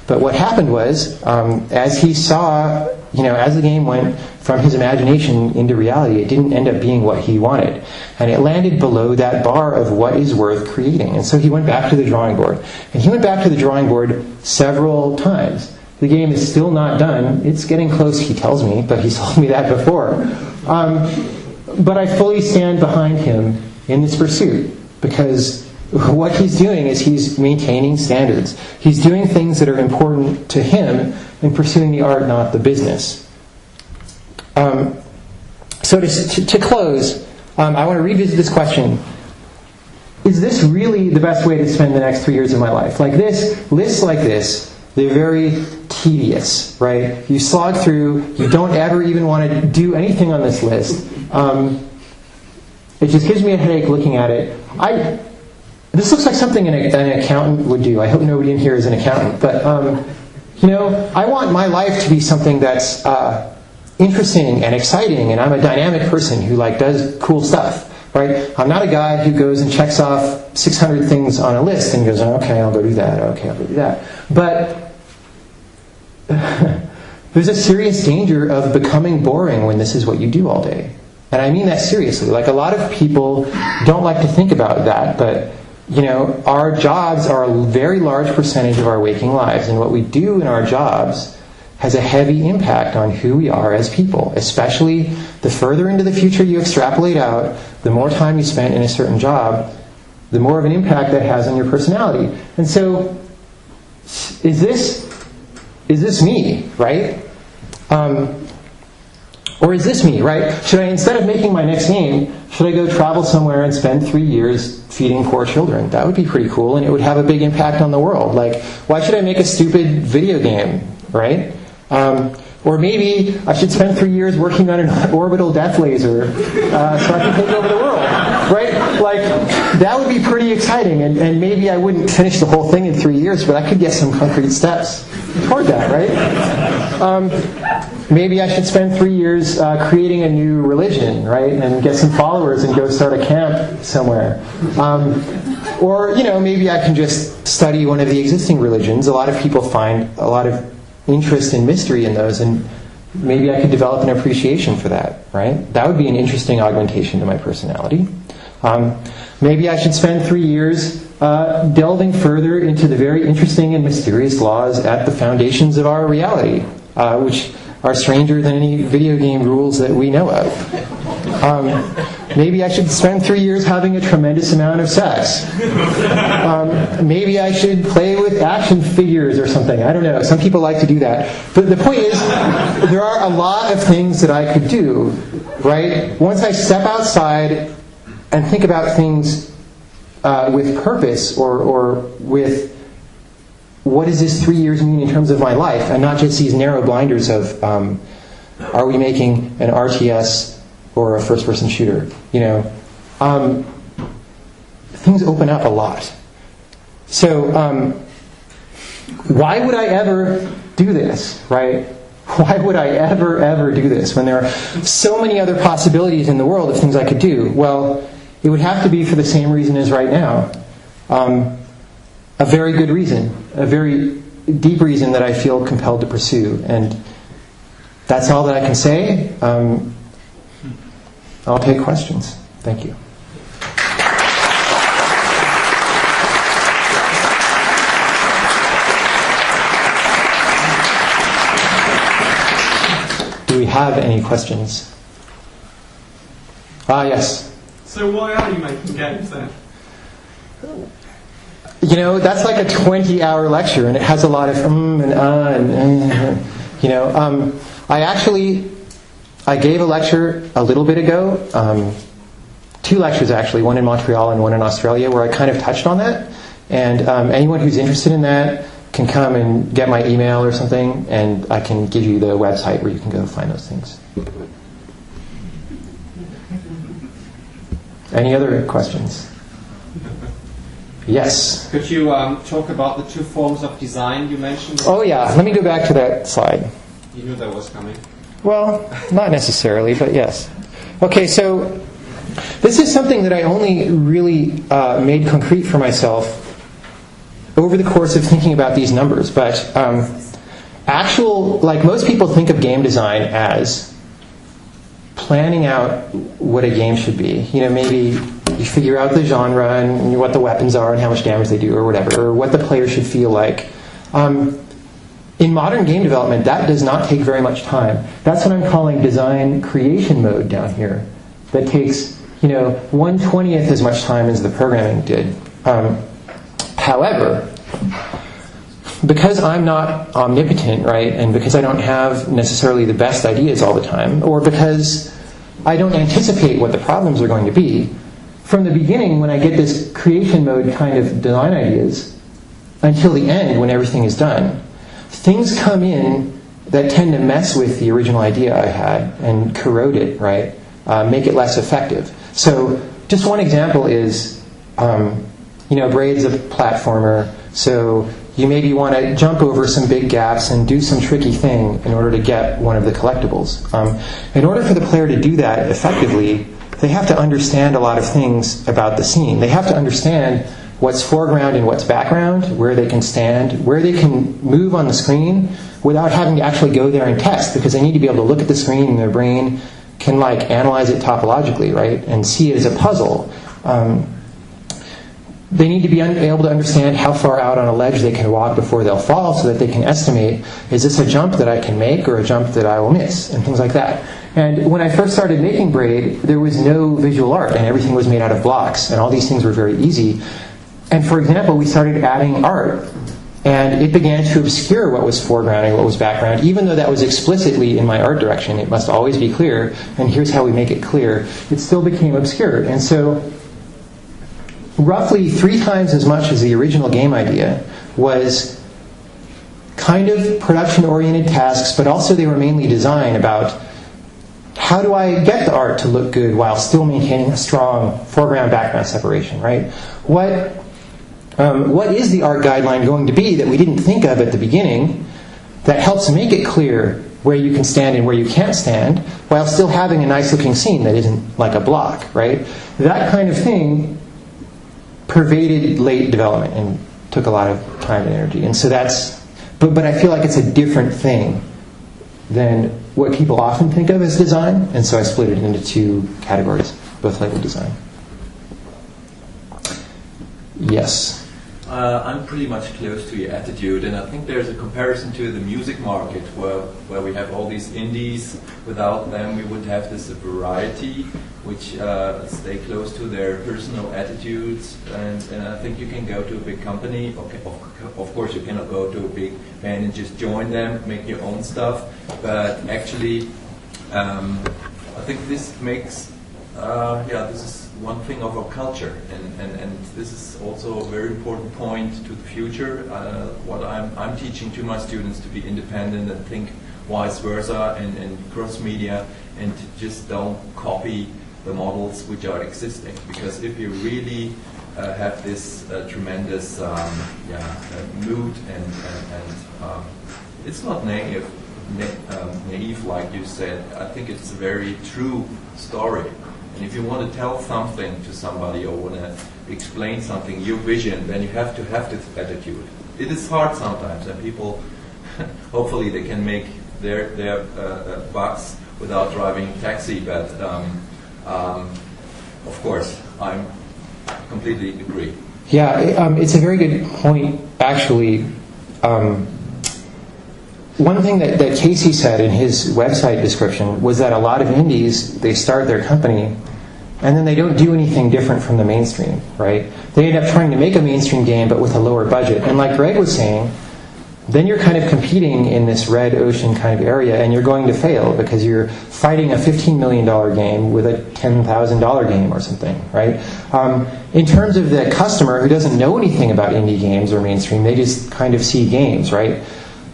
But what happened was, as he saw, as the game went from his imagination into reality, it didn't end up being what he wanted. And it landed below that bar of what is worth creating. And so he went back to the drawing board. And he went back to the drawing board several times. The game is still not done. It's getting close, he tells me, but he's told me that before. But I fully stand behind him in this pursuit, because what he's doing is he's maintaining standards. He's doing things that are important to him and pursuing the art, not the business. So to close, I want to revisit this question. Is this really the best way to spend the next 3 years of my life? Like this, lists like this, they're very tedious, right? You slog through, you don't ever even want to do anything on this list. It just gives me a headache looking at it. This looks like something an accountant would do. I hope nobody in here is an accountant. But, I want my life to be something that's interesting and exciting, and I'm a dynamic person who does cool stuff, right? I'm not a guy who goes and checks off 600 things on a list and goes, okay, I'll go do that, okay, I'll go do that. But there's a serious danger of becoming boring when this is what you do all day. And I mean that seriously. A lot of people don't like to think about that, but our jobs are a very large percentage of our waking lives, and what we do in our jobs has a heavy impact on who we are as people, especially the further into the future you extrapolate out, the more time you spend in a certain job, the more of an impact that has on your personality. And so, is this me, right? Or is this me, right? Should I, instead of making my next game, should I go travel somewhere and spend 3 years feeding poor children? That would be pretty cool, and it would have a big impact on the world. Why should I make a stupid video game, right? Or maybe I should spend 3 years working on an orbital death laser so I can take over the world, right? Like, that would be pretty exciting, and maybe I wouldn't finish the whole thing in 3 years, but I could get some concrete steps toward that, right? Maybe I should spend 3 years creating a new religion, right, and get some followers and go start a camp somewhere. Or, maybe I can just study one of the existing religions. A lot of people find a lot of interest and mystery in those, and maybe I could develop an appreciation for that, right? That would be an interesting augmentation to my personality. Maybe I should spend 3 years delving further into the very interesting and mysterious laws at the foundations of our reality, which are stranger than any video game rules that we know of. Maybe I should spend 3 years having a tremendous amount of sex. Maybe I should play with action figures or something. I don't know. Some people like to do that. But the point is, there are a lot of things that I could do, right? Once I step outside and think about things with purpose or with what does this 3 years mean in terms of my life, and not just these narrow blinders of are we making an RTS or a first-person shooter? Things open up a lot. So why would I ever do this, right? Why would I ever do this when there are so many other possibilities in the world of things I could do? Well, it would have to be for the same reason as right now. A very good reason, a very deep reason that I feel compelled to pursue. And that's all that I can say. I'll take questions. Thank you. Do we have any questions? Yes. So why are you making games then? That's like a 20-hour lecture, and it has a lot of I gave a lecture a little bit ago, 2 lectures actually, one in Montreal and one in Australia, where I kind of touched on that. And anyone who's interested in that can come and get my email or something, and I can give you the website where you can go find those things. Any other questions? Yes. Could you talk about the 2 forms of design you mentioned? Oh yeah, let me go back to that slide. You knew that was coming. Well, not necessarily, but yes. Okay, so this is something that I only really made concrete for myself over the course of thinking about these numbers. But like most people think of game design as planning out what a game should be. Maybe you figure out the genre and what the weapons are and how much damage they do or whatever, or what the player should feel like. In modern game development, that does not take very much time. That's what I'm calling design creation mode down here. That takes, 1/20th as much time as the programming did. However, because I'm not omnipotent, right, and because I don't have necessarily the best ideas all the time, or because I don't anticipate what the problems are going to be, from the beginning, when I get this creation mode kind of design ideas, until the end, when everything is done, things come in that tend to mess with the original idea I had and corrode it, right? Make it less effective. So just one example is, Braid's a platformer, so you maybe want to jump over some big gaps and do some tricky thing in order to get one of the collectibles. In order for the player to do that effectively, they have to understand a lot of things about the scene. They have to understand what's foreground and what's background, where they can stand, where they can move on the screen without having to actually go there and test, because they need to be able to look at the screen and their brain can analyze it topologically, right, and see it as a puzzle. They need to be able to understand how far out on a ledge they can walk before they'll fall, so that they can estimate, is this a jump that I can make or a jump that I will miss, and things like that. And when I first started making Braid, there was no visual art, and everything was made out of blocks, and all these things were very easy. And for example, we started adding art, and it began to obscure what was foreground and what was background, even though that was explicitly in my art direction. It must always be clear, and here's how we make it clear. It still became obscured. And so roughly 3 times as much as the original game idea was kind of production-oriented tasks, but also they were mainly design about how do I get the art to look good while still maintaining a strong foreground-background separation, right? What is the art guideline going to be that we didn't think of at the beginning that helps make it clear where you can stand and where you can't stand while still having a nice-looking scene that isn't like a block, right? That kind of thing pervaded late development and took a lot of time and energy. And so that's, but I feel like it's a different thing than what people often think of as design, and so I split it into two categories, both label design. Yes? I'm pretty much close to your attitude, and I think there's a comparison to the music market where we have all these indies. Without them, we would have this variety, which stay close to their personal attitudes. And I think you can go to a big company. Okay, of course, you cannot go to a big band and just join them, make your own stuff. But actually, I think this makes this is one thing of our culture, and this is also a very important point to the future. What I'm teaching to my students to be independent and think vice versa and cross media, and to just don't copy the models which are existing. Because if you really have this tremendous mood and it's not naive like you said. I think it's a very true story. And if you want to tell something to somebody or want to explain something, your vision, then you have to have this attitude. It is hard sometimes, and people, hopefully they can make their bucks without driving taxi, but of course, I completely agree. Yeah, it's a very good point, actually. One thing that Casey said in his website description was that a lot of indies, they start their company and then they don't do anything different from the mainstream, right? They end up trying to make a mainstream game but with a lower budget. And like Greg was saying, then you're kind of competing in this red ocean kind of area, and you're going to fail because you're fighting a $15 million game with a $10,000 game or something, right? In terms of the customer who doesn't know anything about indie games or mainstream, they just kind of see games, right?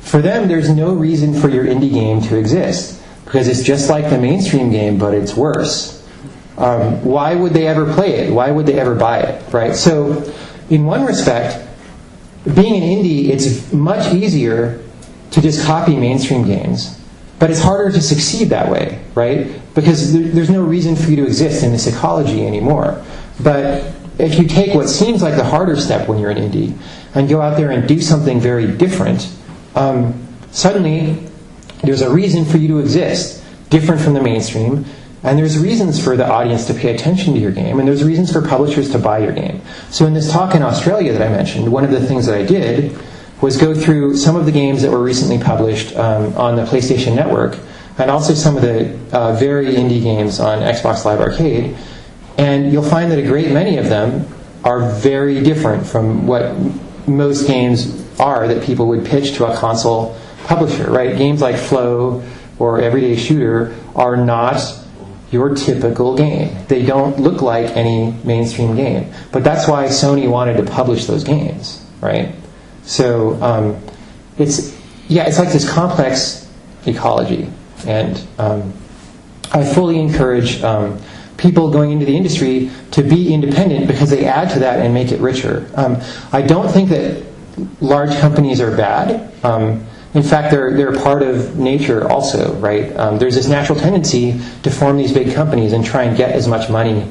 For them, there's no reason for your indie game to exist because it's just like the mainstream game, but it's worse. Why would they ever play it? Why would they ever buy it, right? So, in one respect, being an indie, it's much easier to just copy mainstream games, but it's harder to succeed that way, right? Because there's no reason for you to exist in this ecology anymore. But if you take what seems like the harder step when you're an indie and go out there and do something very different, suddenly there's a reason for you to exist, different from the mainstream, and there's reasons for the audience to pay attention to your game, and there's reasons for publishers to buy your game. So in this talk in Australia that I mentioned, one of the things that I did was go through some of the games that were recently published on the PlayStation Network, and also some of the very indie games on Xbox Live Arcade, and you'll find that a great many of them are very different from what most games are that people would pitch to a console publisher, right? Games like Flow or Everyday Shooter are not your typical game. They don't look like any mainstream game. But that's why Sony wanted to publish those games, right? So it's like this complex ecology. And I fully encourage people going into the industry to be independent because they add to that and make it richer. I don't think that large companies are bad. In fact, they're part of nature also, right? There's this natural tendency to form these big companies and try and get as much money,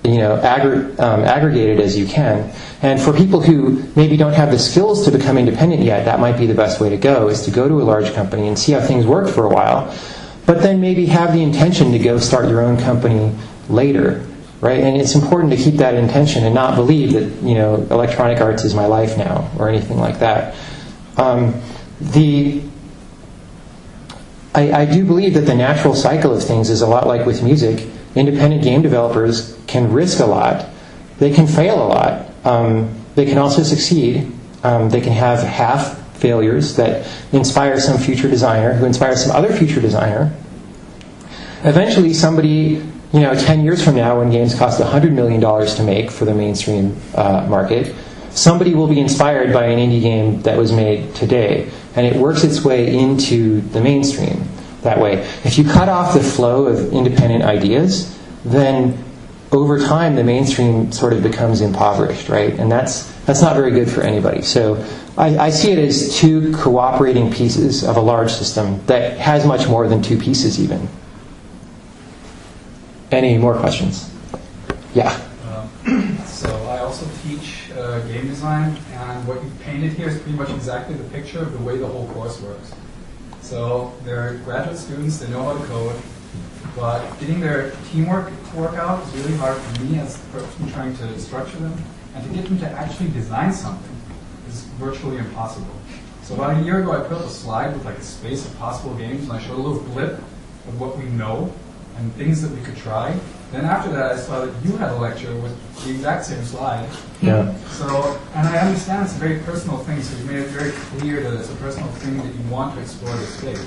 aggregated as you can. And for people who maybe don't have the skills to become independent yet, that might be the best way to go, is to go to a large company and see how things work for a while, but then maybe have the intention to go start your own company later, right? And it's important to keep that intention and not believe that, Electronic Arts is my life now or anything like that. I do believe that the natural cycle of things is a lot like with music. Independent game developers can risk a lot. They can fail a lot. They can also succeed. They can have half failures that inspire some future designer who inspires some other future designer. Eventually somebody, 10 years from now when games cost $100 million to make for the mainstream market, somebody will be inspired by an indie game that was made today. and it works its way into the mainstream that way. If you cut off the flow of independent ideas, then over time the mainstream sort of becomes impoverished, right? And that's not very good for anybody. So I see it as two cooperating pieces of a large system that has much more than two pieces even. Any more questions? Yeah. So I also teach game design, and what you've painted here is pretty much exactly the picture of the way the whole course works. So they're graduate students, they know how to code, but getting their teamwork to work out is really hard for me as a person trying to structure them, and to get them to actually design something is virtually impossible. So about a year ago I put up a slide with like a space of possible games, and I showed a little blip of what we know and things that we could try. Then after that, I saw that you had a lecture with the exact same slide. Yeah. So, and I understand it's a very personal thing, so you made it very clear that it's a personal thing that you want to explore this space.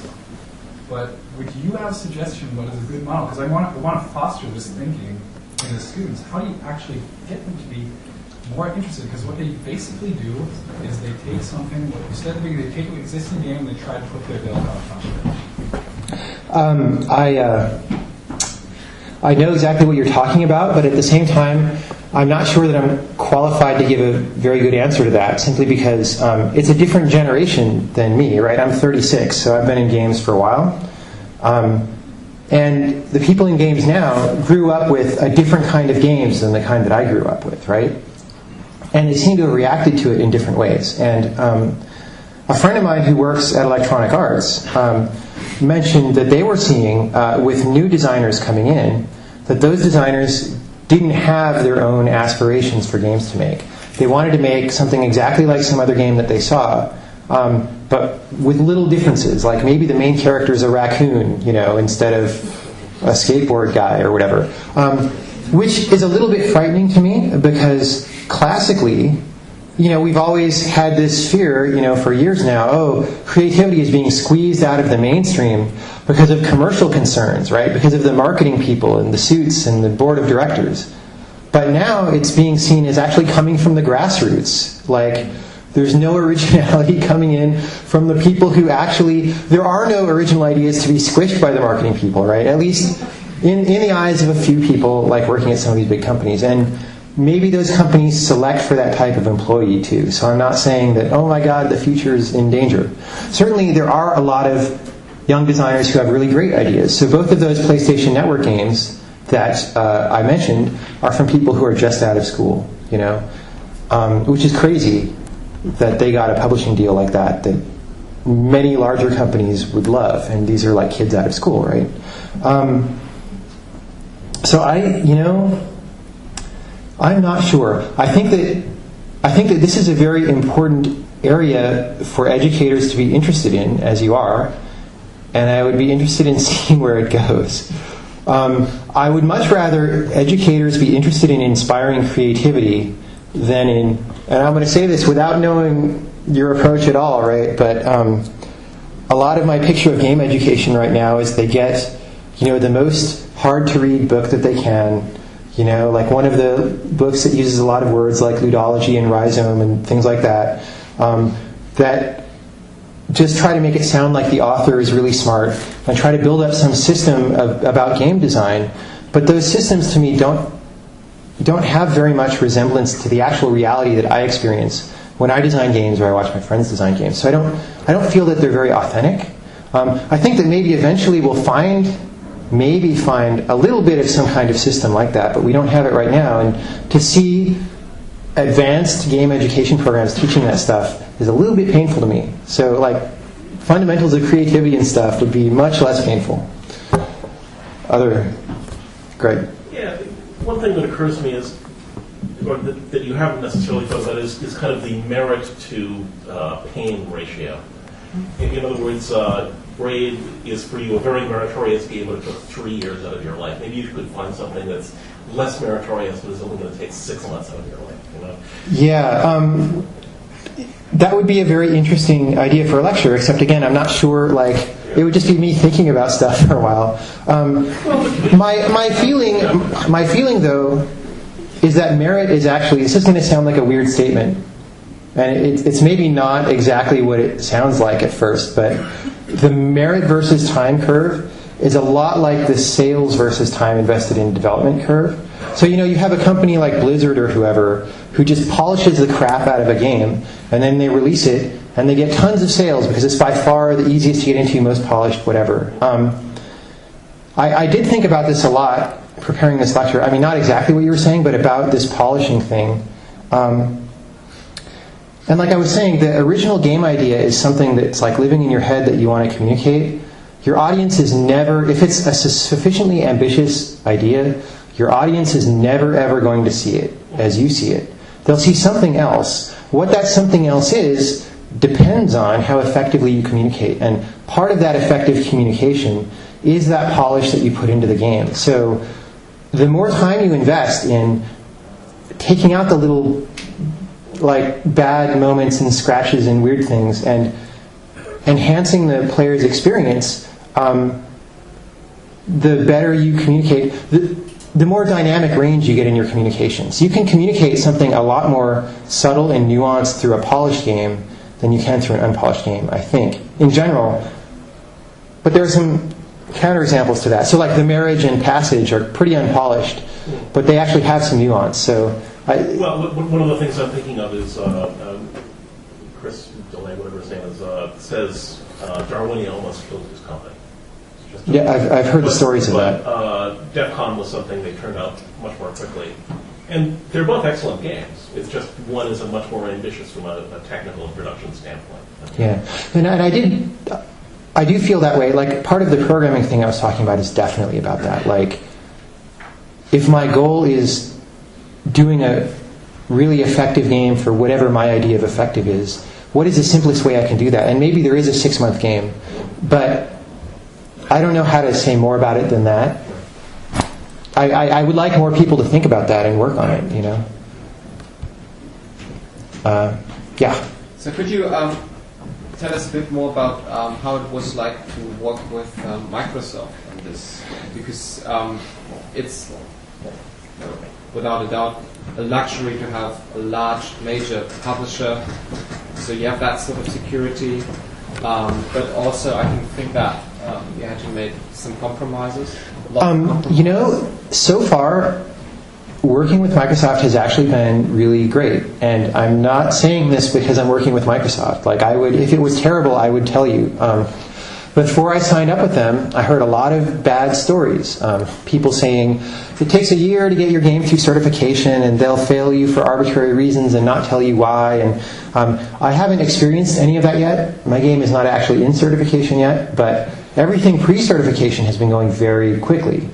But would you have a suggestion what is a good model? Because I want to foster this thinking in the students. How do you actually get them to be more interested? Because what they basically do is they take something, what you said at the beginning, they take an existing game and they try to put their build on top of it. I know exactly what you're talking about, but at the same time, I'm not sure that I'm qualified to give a very good answer to that, simply because it's a different generation than me, right? I'm 36, so I've been in games for a while. And the people in games now grew up with a different kind of games than the kind that I grew up with, right? And they seem to have reacted to it in different ways. And a friend of mine who works at Electronic Arts mentioned that they were seeing, with new designers coming in, that those designers didn't have their own aspirations for games to make. They wanted to make something exactly like some other game that they saw, but with little differences. Like maybe the main character is a raccoon, instead of a skateboard guy or whatever. Which is a little bit frightening to me, because classically, we've always had this fear, for years now, creativity is being squeezed out of the mainstream because of commercial concerns, right? Because of the marketing people and the suits and the board of directors. But now it's being seen as actually coming from the grassroots. Like, there's no originality coming in from the people who there are no original ideas to be squished by the marketing people, right? At least in the eyes of a few people, like working at some of these big companies. And maybe those companies select for that type of employee too. So I'm not saying that, oh my God, the future is in danger. Certainly there are a lot of young designers who have really great ideas. So both of those PlayStation Network games that I mentioned are from people who are just out of school, which is crazy that they got a publishing deal like that many larger companies would love. And these are like kids out of school, right? So I'm not sure. I think that this is a very important area for educators to be interested in, as you are, and I would be interested in seeing where it goes. I would much rather educators be interested in inspiring creativity than and I'm going to say this without knowing your approach at all, right? But a lot of my picture of game education right now is they get, the most hard-to-read book that they can. Like one of the books that uses a lot of words like ludology and rhizome and things like that, that just try to make it sound like the author is really smart and try to build up some system about game design. But those systems to me don't have very much resemblance to the actual reality that I experience when I design games or I watch my friends design games. So I don't feel that they're very authentic. I think that maybe eventually we'll find a little bit of some kind of system like that, but we don't have it right now. And to see advanced game education programs teaching that stuff is a little bit painful to me. So, like, fundamentals of creativity and stuff would be much less painful. Greg? Yeah, one thing that occurs to me is, or that you haven't necessarily thought about, is kind of the merit to pain ratio. In other words, Braid is for you a very meritorious game, but it took 3 years out of your life. Maybe you could find something that's less meritorious, but is only going to take 6 months out of your life. Yeah, that would be a very interesting idea for a lecture. Except again, I'm not sure. Like, it would just be me thinking about stuff for a while. My feeling though is that merit is actually. This is going to sound like a weird statement, and it's maybe not exactly what it sounds like at first, but the merit versus time curve is a lot like the sales versus time invested in development curve. So, you have a company like Blizzard or whoever who just polishes the crap out of a game, and then they release it, and they get tons of sales because it's by far the easiest to get into, most polished, whatever. I did think about this a lot preparing this lecture. I mean, not exactly what you were saying, but about this polishing thing. And like I was saying, the original game idea is something that's like living in your head that you want to communicate. Your audience is never, if it's a sufficiently ambitious idea, your audience is never ever going to see it as you see it. They'll see something else. What that something else is depends on how effectively you communicate. And part of that effective communication is that polish that you put into the game. So the more time you invest in taking out the little like bad moments and scratches and weird things and enhancing the player's experience, the better you communicate, the more dynamic range you get in your communications. You can communicate something a lot more subtle and nuanced through a polished game than you can through an unpolished game, I think, in general. But there are some counterexamples to that. So like the marriage and passage are pretty unpolished, but they actually have some nuance. So well, one of the things I'm thinking of is Chris Delay, whatever his name is, says Darwinian almost killed his company. Yeah, I've heard the stories of that. DEF CON was something they turned out much more quickly. And they're both excellent games. It's just one is a much more ambitious from a technical and production standpoint. Yeah, and I do feel that way. Like part of the programming thing I was talking about is definitely about that. Like if my goal is doing a really effective game for whatever my idea of effective is, what is the simplest way I can do that? And maybe there is a 6-month game, but I don't know how to say more about it than that. I would like more people to think about that and work on it, yeah. So could you tell us a bit more about how it was like to work with Microsoft on this? Because it's, without a doubt, a luxury to have a large, major publisher. So you have that sort of security. But also I can think that you had to make some compromises. So far, working with Microsoft has actually been really great. And I'm not saying this because I'm working with Microsoft. Like I would, if it was terrible, I would tell you. Before I signed up with them, I heard a lot of bad stories. People saying it takes a year to get your game through certification, and they'll fail you for arbitrary reasons and not tell you why. And I haven't experienced any of that yet. My game is not actually in certification yet, but everything pre-certification has been going very quickly.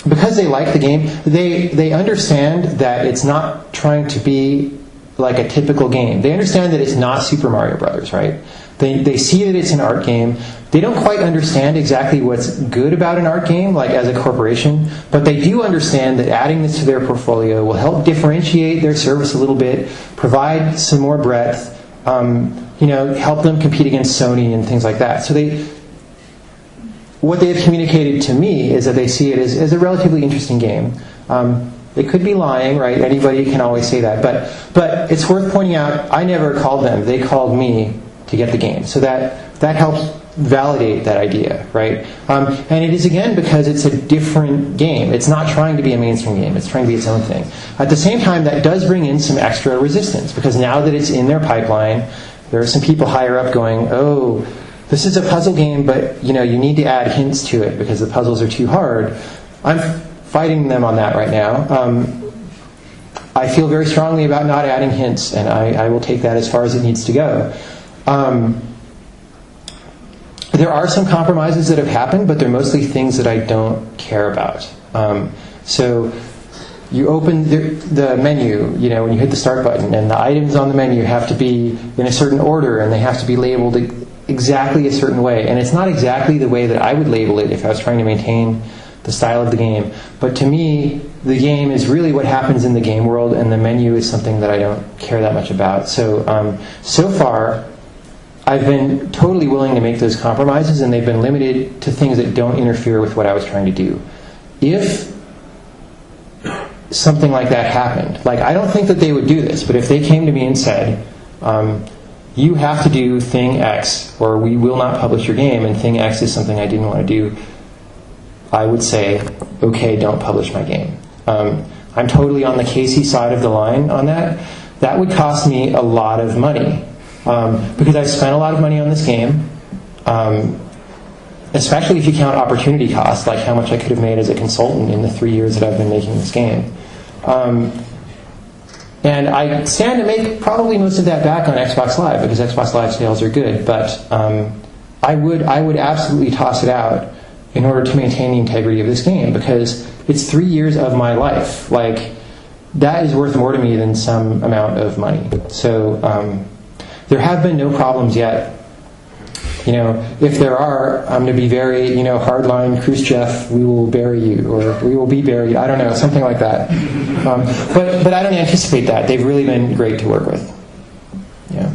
Because they like the game, they understand that it's not trying to be like a typical game. They understand that it's not Super Mario Brothers, right? They see that it's an art game. They don't quite understand exactly what's good about an art game, like as a corporation, but they do understand that adding this to their portfolio will help differentiate their service a little bit, provide some more breadth, help them compete against Sony and things like that. So what they've communicated to me is that they see it as a relatively interesting game. They could be lying, right? Anybody can always say that. But it's worth pointing out, I never called them. They called me to get the game. So that helps validate that idea, right? And it is, again, because it's a different game. It's not trying to be a mainstream game. It's trying to be its own thing. At the same time, that does bring in some extra resistance, because now that it's in their pipeline, there are some people higher up going, oh, this is a puzzle game, but you need to add hints to it because the puzzles are too hard. I'm fighting them on that right now. I feel very strongly about not adding hints, and I will take that as far as it needs to go. There are some compromises that have happened, but they're mostly things that I don't care about. So you open the menu, when you hit the start button, and the items on the menu have to be in a certain order, and they have to be labeled exactly a certain way. And it's not exactly the way that I would label it if I was trying to maintain the style of the game. But to me, the game is really what happens in the game world, and the menu is something that I don't care that much about. So, so far, I've been totally willing to make those compromises, and they've been limited to things that don't interfere with what I was trying to do. If something like that happened. Like, I don't think that they would do this, but if they came to me and said, you have to do thing X, or we will not publish your game, and thing X is something I didn't want to do, I would say, okay, don't publish my game. I'm totally on the Casey side of the line on that. That would cost me a lot of money, because I've spent a lot of money on this game, especially if you count opportunity costs, like how much I could have made as a consultant in the 3 years that I've been making this game. And I stand to make probably most of that back on Xbox Live, because Xbox Live sales are good, but I would absolutely toss it out in order to maintain the integrity of this game, because it's 3 years of my life. Like, that is worth more to me than some amount of money. So there have been no problems yet. You know, if there are, I'm going to be very, hardline Khrushchev, we will bury you, or we will be buried. I don't know, something like that. But I don't anticipate that. They've really been great to work with. Yeah.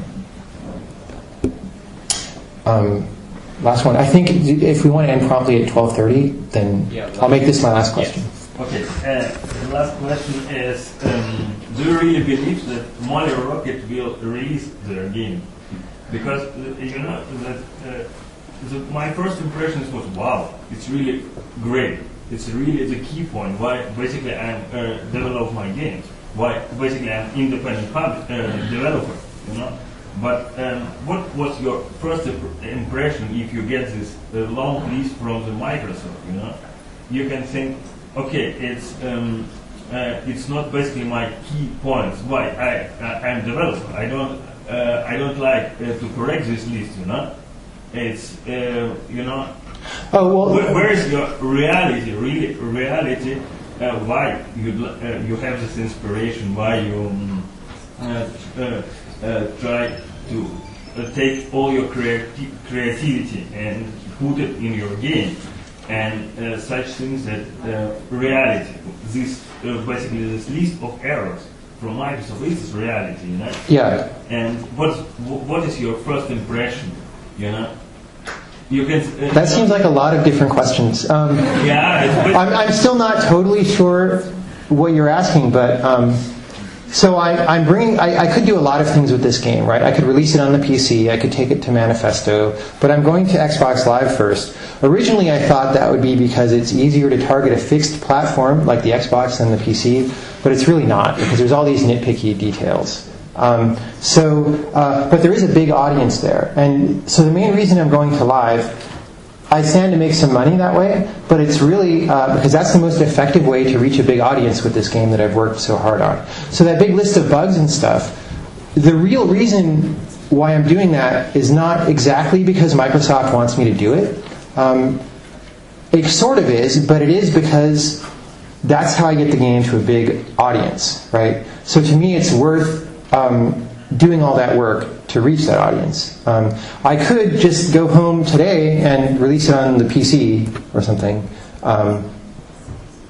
Last one. I think if we want to end promptly at 12:30, then I'll make this my last question. Okay. The last question is: do you really believe that Molly Rocket will release their game? Because my first impression was, wow, it's really great. It's really the key point. Why basically I'm develop my games. Why basically I'm independent developer. But what was your first impression if you get this long list from the Microsoft? You can think, okay, it's not basically my key points. Why I'm developer. I don't like to correct this list. It's Oh well. Where is your reality? Really, reality. Why you have this inspiration? Why you try to take all your creativity and put it in your game, and such things that reality. This basically this list of errors from Microsoft is reality. Yeah. And what is your first impression? You can. That seems like a lot of different questions. I'm still not totally sure what you're asking, but so I'm bringing. I could do a lot of things with this game, right? I could release it on the PC. I could take it to Manifesto, but I'm going to Xbox Live first. Originally, I thought that would be because it's easier to target a fixed platform like the Xbox than the PC, but it's really not, because there's all these nitpicky details. But there is a big audience there, and so the main reason I'm going to Live, I stand to make some money that way, but it's really because that's the most effective way to reach a big audience with this game that I've worked so hard on. So that big list of bugs and stuff, the real reason why I'm doing that is not exactly because Microsoft wants me to do it. It sort of is, but it is because that's how I get the game to a big audience, right? So to me, it's worth doing all that work to reach that audience. I could just go home today and release it on the PC or something.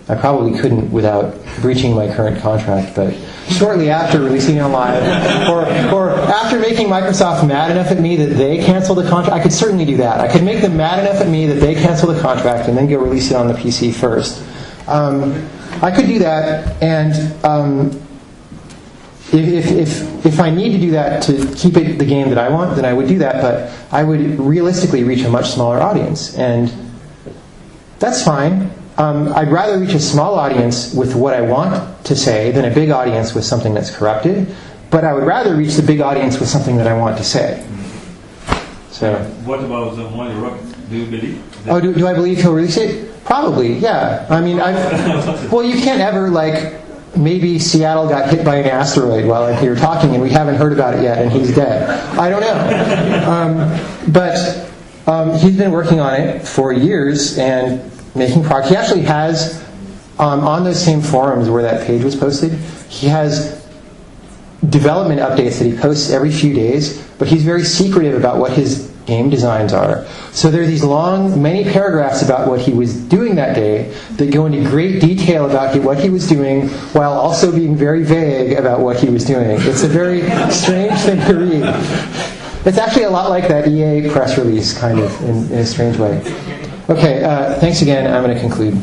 I probably couldn't without breaching my current contract, but shortly after releasing it on Live, or after making Microsoft mad enough at me that they cancel the contract, I could certainly do that. I could make them mad enough at me that they cancel the contract and then go release it on the PC first. I could do that, and if I need to do that to keep it the game that I want, then I would do that, but I would realistically reach a much smaller audience, and that's fine. I'd rather reach a small audience with what I want to say than a big audience with something that's corrupted, but I would rather reach the big audience with something that I want to say. So. What about the Molly Rocket? Do you believe? Oh, do I believe he'll release it? Probably, yeah. I mean, well, you can't ever, maybe Seattle got hit by an asteroid while I'm here talking and we haven't heard about it yet and he's dead. I don't know. But he's been working on it for years and making progress. He actually has, on those same forums where that page was posted, he has development updates that he posts every few days, but he's very secretive about what his game designs are. So there are these long, many paragraphs about what he was doing that day that go into great detail about what he was doing while also being very vague about what he was doing. It's a very strange thing to read. It's actually a lot like that EA press release, kind of, in a strange way. Okay, thanks again. I'm going to conclude.